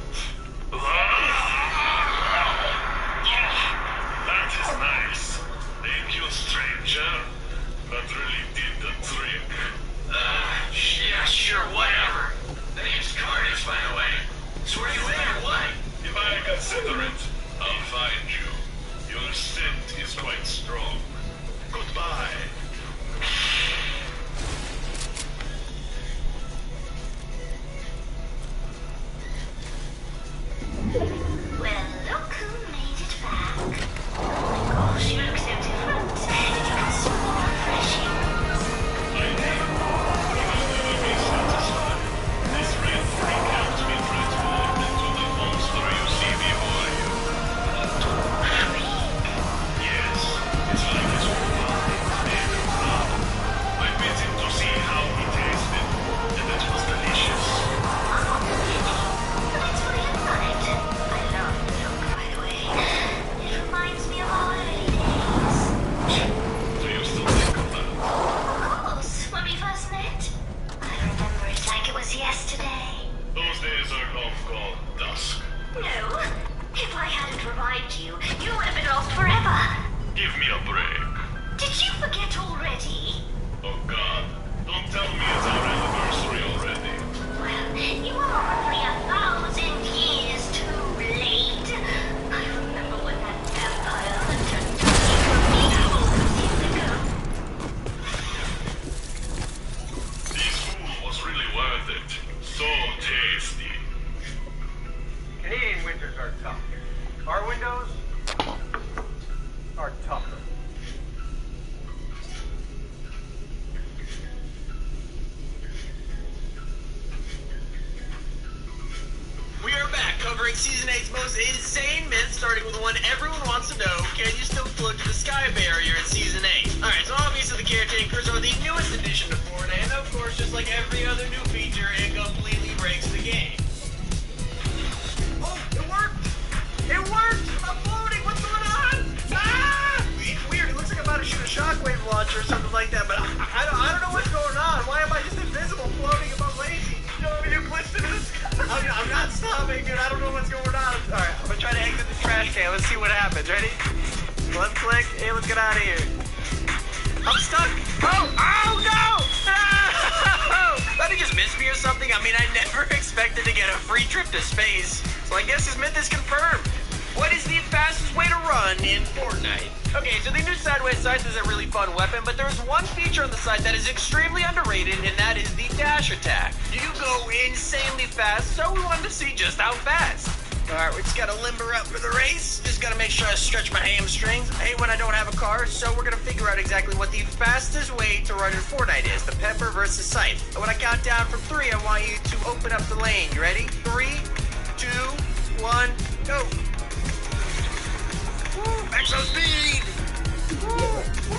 That is nice. Thank you, stranger. That really did the trick. Yeah, sure, whatever. The name's Carnage, by the way. So are you in or what? If I consider it, I'll find you. Your scent is quite strong. Goodbye. Well, look who made it back. Oh my gosh, you look so different. Did you get some more refreshing? I did. But I'll never be satisfied. This red freak helps me transform into the monster you see before you. Yes, it's like his own body made of blood. I bit him to see how he tasted, and it was delicious. That's what I liked. I love the look, by the way. It reminds me of our early days. Do you still think of that? Of course, when we first met. I remember it like it was yesterday. Those days are long gone, Dusk. No, if I hadn't revived you, you would have been lost forever. Give me a break. Did you forget already? Oh God, don't tell me it's our anniversary already. Well, you are roughly 1,000 years too late. I remember when that vampire hunter touched me all those years ago. This food was really worth it. So tasty. Canadian winters are tough. Our windows are tougher. We are back, covering Season 8's most insane myths, starting with one everyone wants to know: can you still float to the sky barrier in Season 8? Alright, so obviously the caretakers are the newest addition to Fortnite, and of course, just like every other new feature, it completely breaks the game. Oh, it worked! It worked! I'm floating! What's going on? Ah! It's weird, it looks like I'm about to shoot a shockwave launcher or something like that, but I don't know what's going on. Why am I just invisible floating above Lazy? You glitched into the sky. I'm not stopping, dude. I don't know what's going on. Alright, I'm gonna try to exit the trash can. Let's see what happens. Ready? Left click. Hey, let's get out of here. I'm stuck. Oh! Oh, no! No! Thought he just missed me or something? I mean, I never expected to get a free trip to space. So I guess his myth is confirmed. What is the fastest way to run in Fortnite? Okay, so the new Sideways Sights is a really fun weapon, but there's one feature on the site that is extremely underrated, and that is the dash attack. You go insanely fast, so we wanted to see just how fast. Alright, we just gotta limber up for the race. Just gotta make sure I stretch my hamstrings. I hate when I don't have a car, so we're gonna figure out exactly what the fastest way to run in Fortnite is. The Pepper versus Scythe. And when I count down from 3, I want you to open up the lane. You ready? 3, 2, 1, go! Exo speed!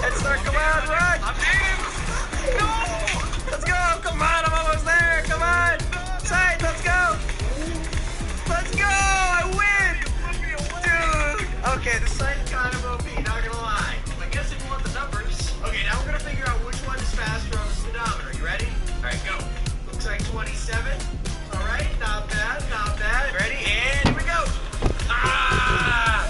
Head start, come on, run! I'm in! No! Let's go! Come on, I'm almost there! Come on! Side, let's go! Let's go! I win! Dude! Okay, the site's kind of OP, not gonna lie. I guess if you want the numbers. Okay, now we're gonna figure out which one is faster on the speedometer. You ready? Alright, go. Looks like 27. Alright, not bad, not bad. Ready? And here we go! Ah!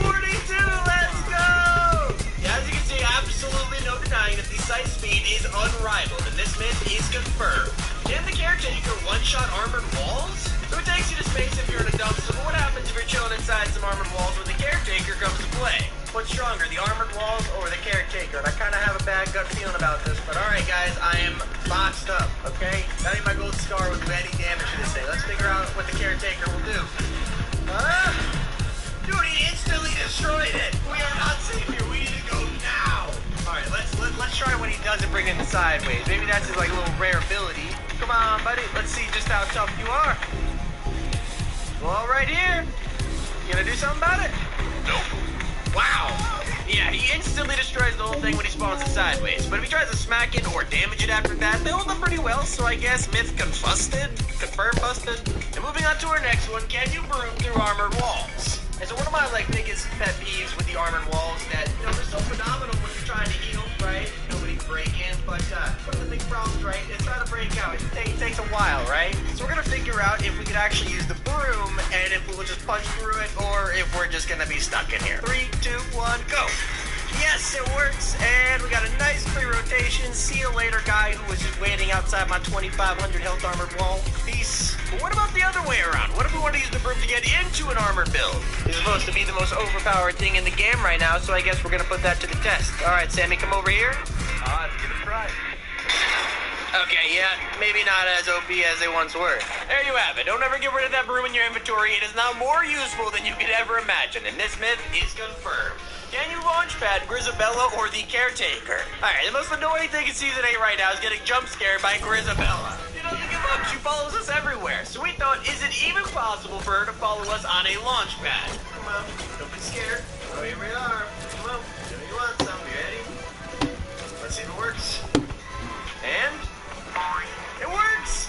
42, let's go! Yeah, as you can see, absolutely no denying that the site speed is unrivaled, and this myth is confirmed. Can the caretaker one-shot armored walls? So it takes you to space if you're in a dumpster, but what happens if you're chilling inside some armored walls when the caretaker comes to play? What's stronger, the armored walls or the caretaker? And I kind of have a bad gut feeling about this, but alright guys, I am boxed up, okay? Not even my gold scar will do any damage to this thing. Let's figure out what the caretaker will do. Dude, he instantly destroyed it! We are not safe here, we need to go now! Alright, let's try when he doesn't bring it sideways. Maybe that's his like little rare ability. Come on, buddy, let's see just how tough you are. Well, right here. You gonna do something about it? Nope. Wow. Yeah, he instantly destroys the whole thing when he spawns it sideways. But if he tries to smack it or damage it after that, they hold up pretty well. So I guess myth confirmed busted. And moving on to our next one, can you broom through armored walls? And so one of my like biggest pet peeves with the armored walls that, you know, they're so phenomenal when you're trying to heal, right? Nobody break in, but one of the big problems, right, it's trying to break out. It takes a while, right? So we're gonna figure out if we could actually use the broom and if we'll just punch through it or if we're just gonna be stuck in here. 3, 2, 1, go! Yes, it works, and we got a nice clear rotation. See you later, guy who was just waiting outside my 2,500 health armored wall. Peace. But what about the other way around? What if we want to use the broom to get into an armored build? It's supposed to be the most overpowered thing in the game right now, so I guess we're gonna put that to the test. All right, Sammy, come over here. Let's give it a try. Okay, yeah, maybe not as OP as they once were. There you have it. Don't ever get rid of that broom in your inventory. It is now more useful than you could ever imagine, and this myth is confirmed. Can you launchpad Grizabella or the caretaker? Alright, the most annoying thing in Season 8 right now is getting jump scared by Grizabella. You know, you give up, she follows us everywhere. So we thought, is it even possible for her to follow us on a launchpad? Come on, don't be scared. Oh, here we are. Come on, do you want some? You ready? Let's see if it works. And it works!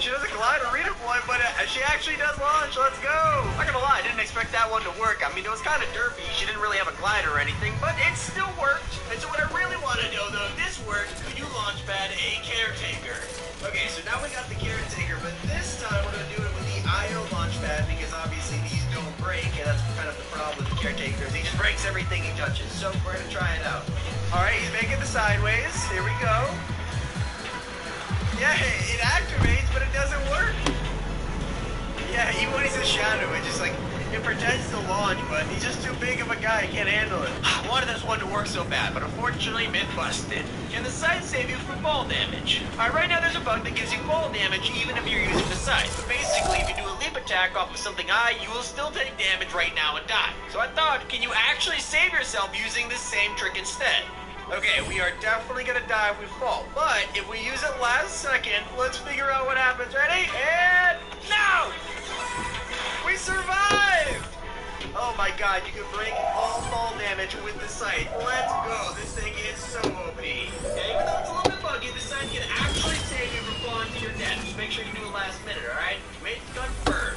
She doesn't glide or redeploy, but she actually does launch. Let's go! Not gonna lie, I didn't expect that one to work. I mean, it was kind of derpy. She didn't really have a glider or anything, but it still worked. And so what I really want to know, though, if this worked, could you launchpad a caretaker? Okay, so now we got the caretaker, but this time we're gonna do it with the IO launchpad because obviously these don't break, and that's kind of the problem with the caretaker. He just breaks everything he touches. So we're gonna try it out. All right, he's making the sideways. Here we go. Yeah, it activates, but it doesn't work. Yeah, even when he's a shadow, it just like, it pretends to launch, but he's just too big of a guy, he can't handle it. I wanted this one to work so bad, but unfortunately, myth busted. Can the sight save you from fall damage? Alright, right now there's a bug that gives you fall damage even if you're using the sight. But basically, if you do a leap attack off of something high, you will still take damage right now and die. So I thought, can you actually save yourself using this same trick instead? Okay, we are definitely gonna die if we fall, but if we use it last second, let's figure out what happens. Ready? And no! We survived! Oh my god, you can break all fall damage with the sight. Let's go, this thing is so OP. Okay, even though it's a little bit buggy, the sight can actually save you from falling to your death. Just make sure you do it last minute, alright? Wait, confirmed.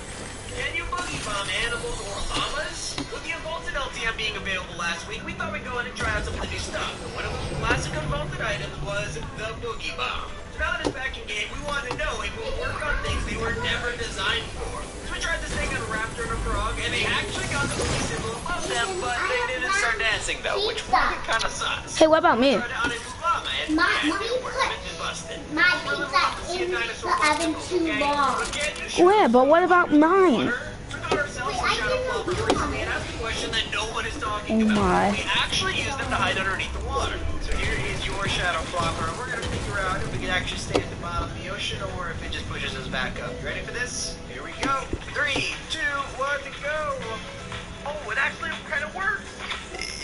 Can you boogie bomb animals or llamas? With the Unvaulted LTM being available last week, we thought we'd go in and try out some of the new stuff. And one of the classic Unvaulted items was the Boogie Bomb. So now that it's back in game, we wanted to know if it would work on things they were never designed for. So we tried this thing on a raptor and a frog, and they actually got the boogie symbol above them, but they didn't start dancing though, which kind of sucks. Hey, what about me? My pizza in the oven too long. Where? But what about mine? Oh my. We actually use them to hide underneath the water. So here is your shadow flopper, and we're gonna figure out if we can actually stay at the bottom of the ocean or if it just pushes us back up. You ready for this? Here we go. 3, 2, 1, to go. Oh, it actually kind of works.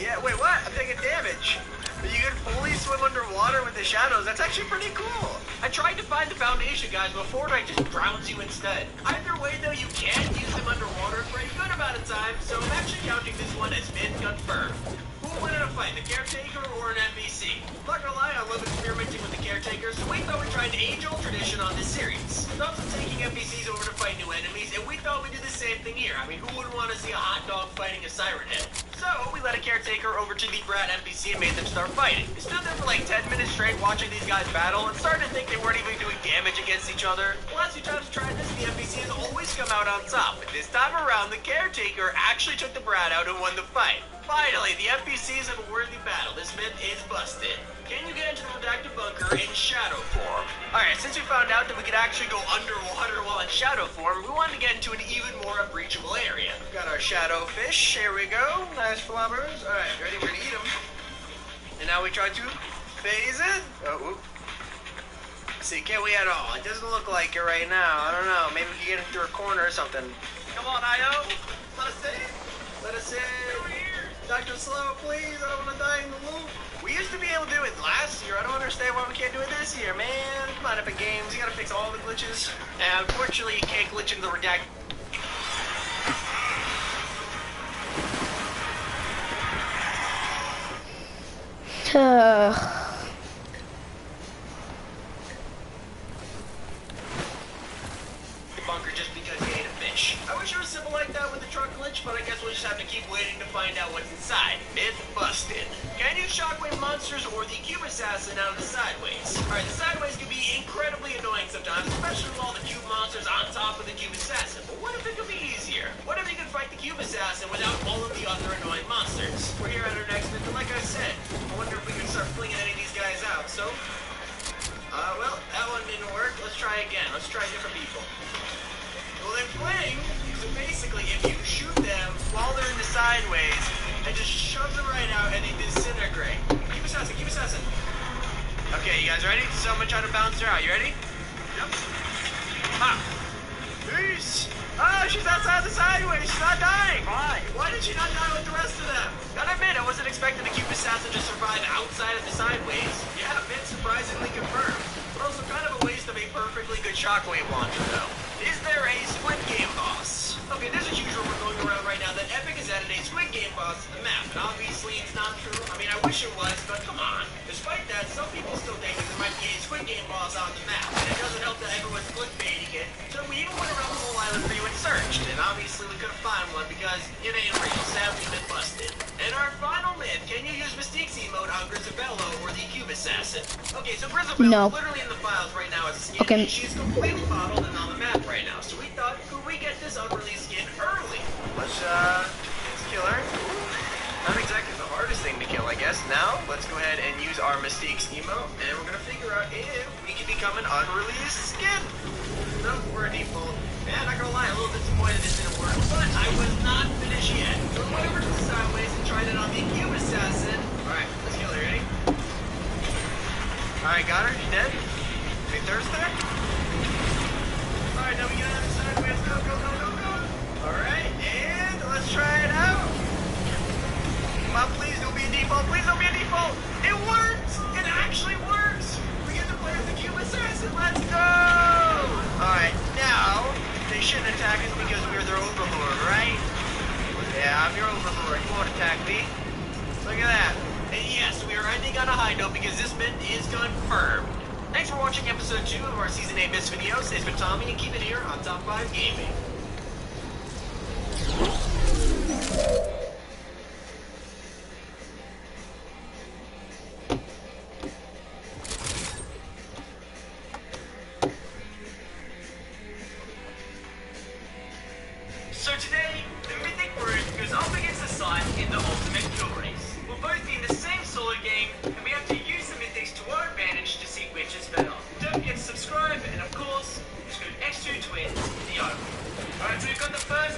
Yeah, wait, what? I'm taking damage. But you can fully swim underwater with the shadows. That's actually pretty cool. I tried to find the foundation, guys, but Fortnite just drowns you instead. Either way, though, you can use them underwater for a good amount of time, so I'm actually counting this one as myth confirmed. Who will win in a fight, the caretaker or an NPC? I'm not gonna lie, I love experimenting with the caretaker, so we thought we'd try an age-old tradition on this series. It's also taking NPCs over to fight new enemies, and we thought we'd do the same thing here. I mean, who wouldn't want to see a hot dog fighting a siren head? So, we let a caretaker over to the Brat NPC and made them start fighting. We stood there for like 10 minutes straight watching these guys battle and started to think they weren't even doing damage against each other. The last few times we tried this, the NPC has always always come out on top, but this time around, the caretaker actually took the brat out and won the fight. Finally, the NPCs have a worthy battle. This myth is busted. Can you get into the redacted bunker in shadow form? Alright, since we found out that we could actually go underwater while in shadow form, we wanted to get into an even more unbreachable area. We've got our shadow fish. Here we go. Nice floppers. Alright, ready? We're gonna eat them. And now we try to phase it. Oh, whoop. See, can't we at all? It doesn't look like it right now. I don't know. Maybe we can get into a corner or something. Come on, Io. Let us in. Let us in. Dr. Slow, please. I don't want to die in the loop. We used to be able to do it last year. I don't understand why we can't do it this year, man. Come on, Epic Games. You gotta fix all the glitches. And unfortunately, you can't glitch into the redact. Bunker just because you ate a fish. I wish it was simple like that with the truck glitch, but I guess we'll just have to keep waiting to find out what's inside. Myth busted. Can you shockwave monsters or the cube assassin out of the sideways? Alright, the sideways can be incredibly annoying sometimes, especially with all the cube monsters on top of the cube assassin. But what if it could be easier? What if you could fight the cube assassin without all of the other annoying monsters? We're here at our next myth, and like I said, I wonder if we can start flinging any of these guys out. So, well, that one didn't work. Let's try again. Let's try different people. Well, they're playing, so basically, if you shoot them while they're in the sideways, and just shove them right out, and they disintegrate. Keep assassin, keep assassin. Okay, you guys ready? So I'm gonna try to bounce her out. You ready? Yep. Ha! Peace! Oh, she's outside the sideways. She's not dying. Why? Why did she not die with the rest of them? Gotta admit, I wasn't expecting the cube assassin to survive outside of the sideways. Yeah, a bit surprisingly confirmed. But also kind of a waste of a perfectly good shockwave launcher, though. Is there a Squid Game boss? Okay, there's a huge rumor going around right now that Epic has added a Squid Game boss to the map, and obviously it's not true. I mean, I wish it was, but come on. Despite that, some people still think that there might be a Squid Game boss on the map, and it doesn't help that everyone's clickbaiting it. So we even went around the whole island for you and searched, and obviously we couldn't find one because it ain't real. Sadly, been busted. And our final myth: can you use Mystique's emote on Grisabello or the Cube Assassin? Okay, so Grisabello is literally in the files right now as a skin. Okay. She's completely bottled and on the map right now. So we thought, could we get this unreleased skin early? Let's kill her. Not exactly the hardest thing to kill, I guess. Now, let's go ahead and use our Mystique's emote, and we're gonna figure out if we can become an unreleased skin. No, we're a default. Man, not gonna lie, a little disappointed this didn't work, but I was not finished yet. So we went over to the sideways and tried it on the Cube Assassin. Alright, let's kill her, ready? Alright, got her, she's dead. Any thirst there? Alright, now we get on the sideways, go, go, go, go, go. Alright, and let's try it out. Come on, please don't be a default, please don't be a default. It works! It actually works! We get to play with the Cube Assassin, let's go! Alright, now, they shouldn't attack us because we're their overlord, right? Yeah, I'm your overlord, you won't attack me. Look at that. And yes, we are ending on a high note because this myth is confirmed. Thanks for watching episode 2 of our Season 8 Myths videos. It's been Tommy, and keep it here on Top 5 Gaming. So today, the Mythic Broom goes up against the side in the Ultimate Kill Race. We'll both be in the same solo game, and we have to use the Mythics to our advantage to see which is better. Don't forget to subscribe, and of course, just go X2 Twins, the Open. Alright, so we've got the first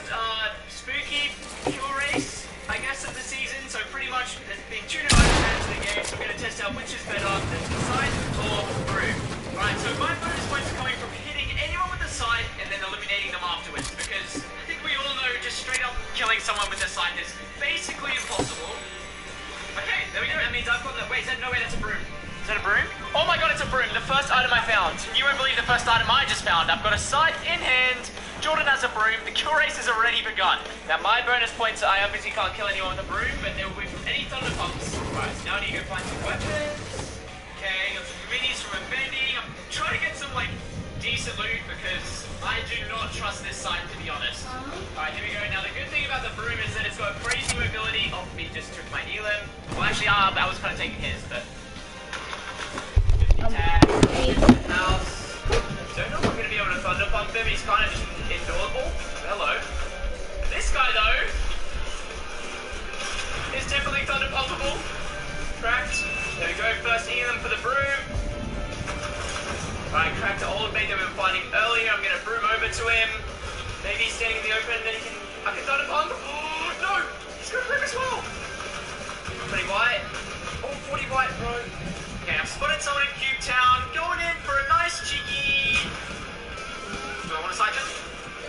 spooky Kill Race, I guess, of the season. So pretty much, there's been 2 new items to the game, so we're going to test out which is better, the side or Broom. Alright, so my bonus points are coming from hitting anyone with the side and then eliminating them afterwards, because I think we all know just straight up killing someone with the side is basically impossible. Okay, there we go. That means I've got the... Wait, no way, that's a broom. Is that a broom? Oh my god, it's a broom. The first item I found. You won't believe the first item I just found. I've got a scythe in hand. Jordan has a broom. The kill race has already begun. Now, my bonus points, I obviously can't kill anyone with a broom, but they will be from any thunder pumps. Right, so now I need to go find some weapons. Okay, got some minis from a vending. I'm trying to get some, like, decent loot because I do not trust this side, to be honest. Alright, here we go. Now, the good thing about the broom is that it's got crazy mobility. Oh, me just took my Elim. Well, actually, I was kind of taking his, but... 50 tags, house. Don't know if I'm going to be able to gonna thunder pump him. He's kind of indoor. Oh, hello. This guy though is definitely thunder pumpable. Cracked. There we go. First Elam for the broom. Alright, Cracked old mate that we were fighting earlier. I'm gonna broom over to him. Maybe he's standing in the open. Then I can thunder pump. Oh no! He's gonna broom as well. 20 white. Oh, 40 white, bro. Okay, I've spotted someone in Cube Town. Going in for a nice cheeky. Do I want to side him?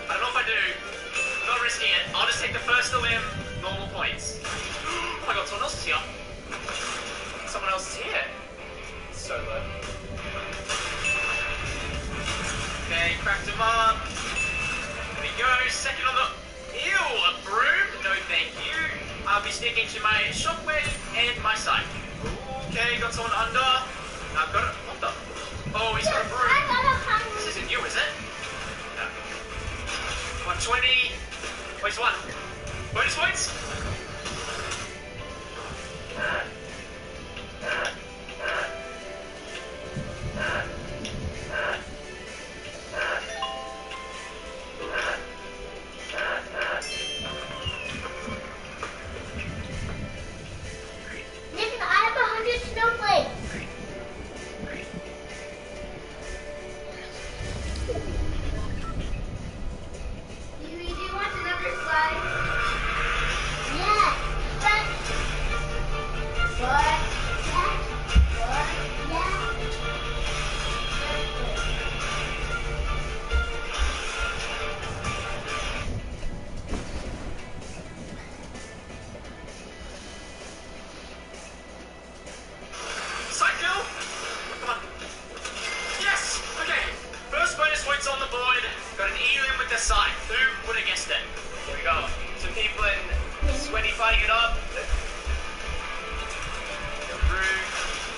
I don't know if I do. I'm not risking it. I'll just take the first limb. Normal points. Oh my god, someone else is here. Someone else is here. So low. Okay, cracked him up. There we go. Second on the. Ew, a broom? No, thank you. I'll be sticking to my shockwave and my side. Okay, got someone under. I've got it. What the? Oh, he's got a broom. This isn't you, is it? No. 120. Wait, one. Bonus points? Listen, I have 100 snowflakes. Do you want another slide? Yeah. What? Cycle! Come on. Yes! Okay. First bonus points on the board. Got an Elam with the side. Who would have guessed it? Here we go. Some people in sweaty fighting it up. Through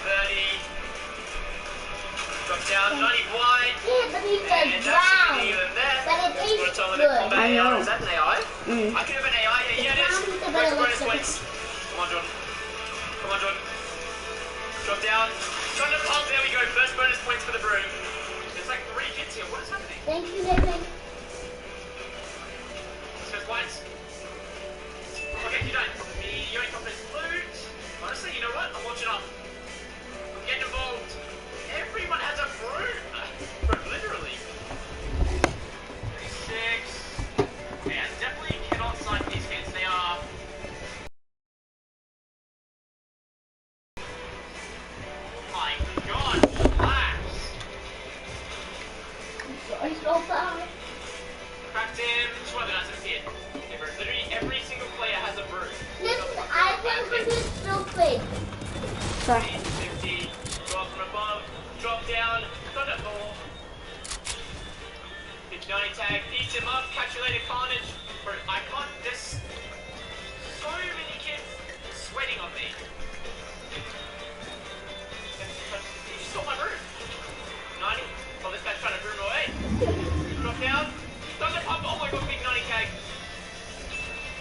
30. Drop down 90 wide. Yeah, but he's And that's an Elam there. But it That's what I tastes told me. good. I know. Is that an AI? Mm. I could have an AI. Yeah, it is. First bonus points. Come on, Jordan. Come on, Jordan. Drop down. Thunder pump. There we go. First bonus points for the broom. There's like 3 kids here. What is happening? Thank you, Nathan. First whites. Okay, you don't. You ain't got this loot. Honestly, you know what? I'm watching up. I'm getting involved. Everyone has a broom. Bro, literally. 36. Okay, I definitely cannot sign these kids. They are. My god, relax. Sorry, so far. Cracked him. 12 nights of kid. Literally every single player has a broom. Listen, I have 100 snowflakes. Sorry. 50. Drop from above. Drop down. Thunderball. 59 tag. Eats him up. Catch you later, Carnage. Bro, I can't. There's so many kids sweating on me. You stole my broom. 90. Oh, this guy's trying to broom away. Drop down. Thunder pump. Oh my god, big 90k.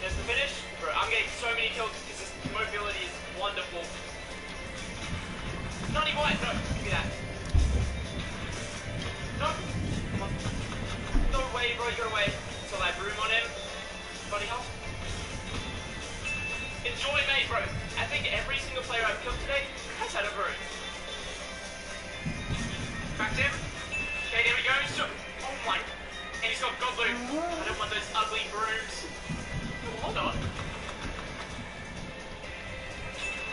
There's the finish. Bro, I'm getting so many kills because this mobility is wonderful. 90 white. No, give me that. No. Come on. No way, bro. You gotta wait until I broom on him. Body health. Enjoy, mate, bro. I think every single player I've killed today has had a broom. Cracked him. Okay, there we go. So, oh my. And he's got Godloop. I don't want those ugly brooms. Oh, hold on.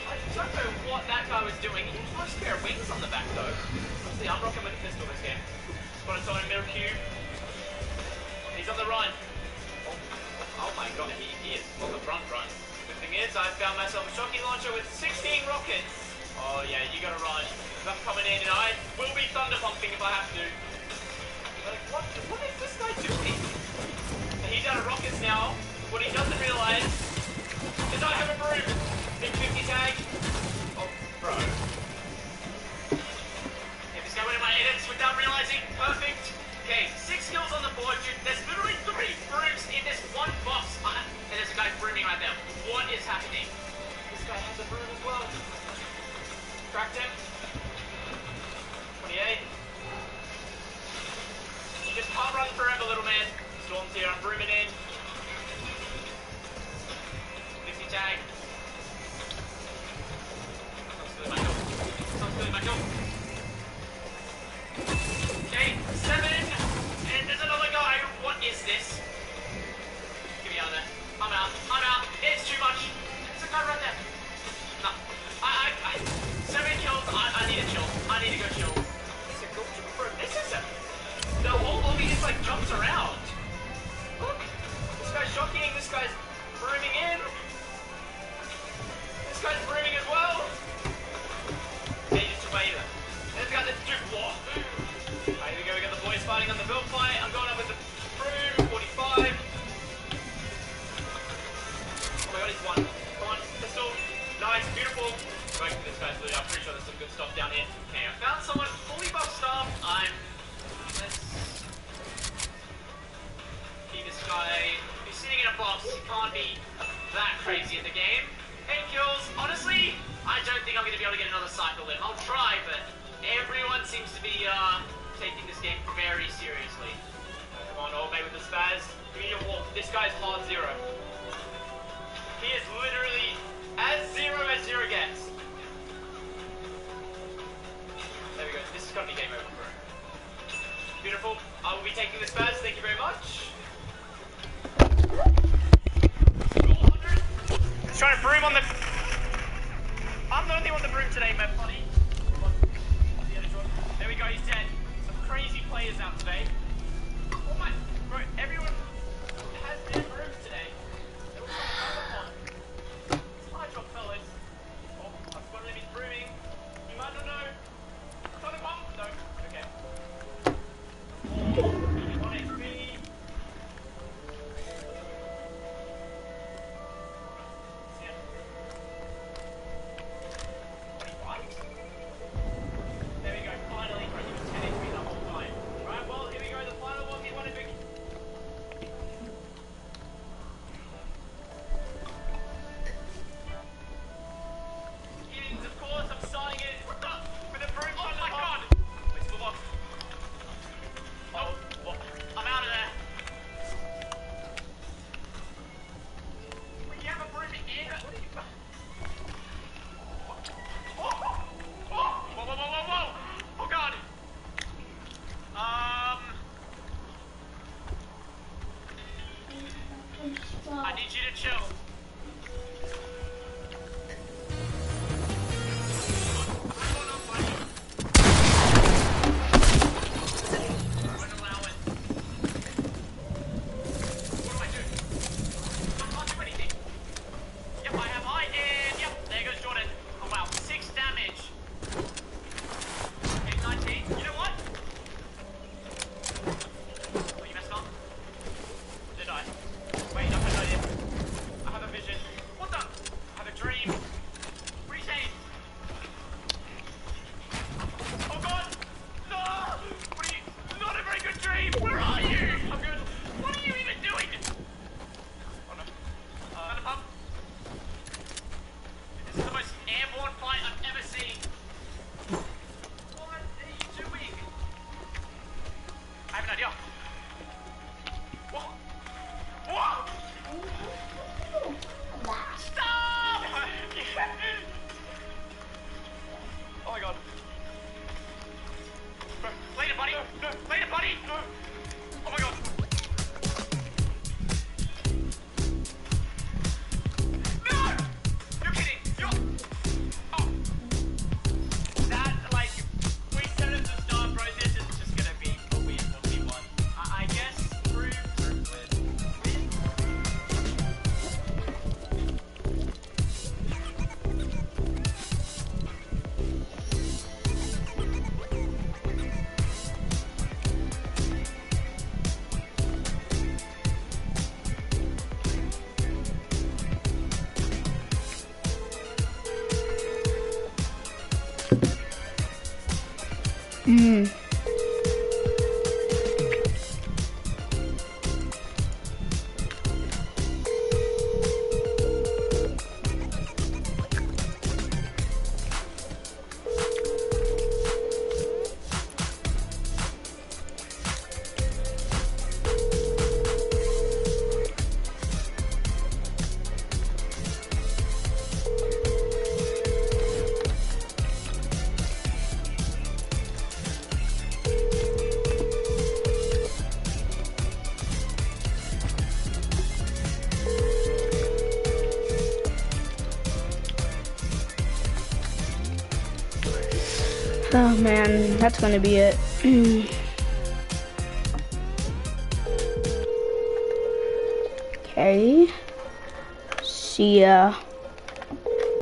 I don't know what that guy was doing. He had a nice pair of wings on the back, though. See, I'm rocking with a pistol this game. Got a time in middle cube. He's on the run. Oh my god, he is on the front run. Good thing is, I found myself a shocking launcher with 16 rockets. Oh yeah, you gotta run. I'm coming in and I will be thunder pumping if I have to. Like, what is this guy doing? He's out of rockets now. What he doesn't realize is I have a broom. Big 50 tag. Oh, bro. Yeah, this guy went in my edits without realizing. Perfect. Okay, 6 kills on the board, dude. There's literally 3 brooms in this one box. And there's a guy brooming right there. What is happening? This guy has a broom as well. Cracked him. 28. He just shocking. This guy's brooming in. This guy's brooming as well. Hey, just wait. Let's go the drift war. Alright, here we go. We got the boys fighting on the build fight. I'm going up with the broom. 45. Oh my god, he's won. Come on, pistol. Nice, beautiful. Going for this guy's loot. I'm pretty sure there's some good stuff down here. Okay, I found someone fully buffed stuff. Let's see this guy. He's sitting in a box. He can't be that crazy in the game. 8 kills. Honestly, I don't think I'm going to be able to get another cycle in. I'll try, but everyone seems to be taking this game very seriously. Come on, Orbe with the spaz. Give me your wolf. This guy's hard 0. He is literally as zero gets. There we go. This is going to be game over for him. Beautiful. I will be taking this badge. Thank you very much. He's trying to broom on the... I'm the only one on the broom today, man, buddy. There we go. He's dead. Some crazy players out today. Oh my... Bro, everyone has their brooms today. There was one. Job, fellas. Oh, I've got him in brooming. You might not know. Got him up? No. Okay. 1 HP. Yeah. 25. There we go. Finally, he was 10 HP the whole time. Right, well, here we go. The final one. He won it big. Of course, I'm starting it with a broom. Oh my god! Let's move on. Oh, what? I'm out of there. When you have a broom in, what are you... Whoa! Oh god! I need you to chill. Oh man, that's gonna be it. Okay. Okay. See ya.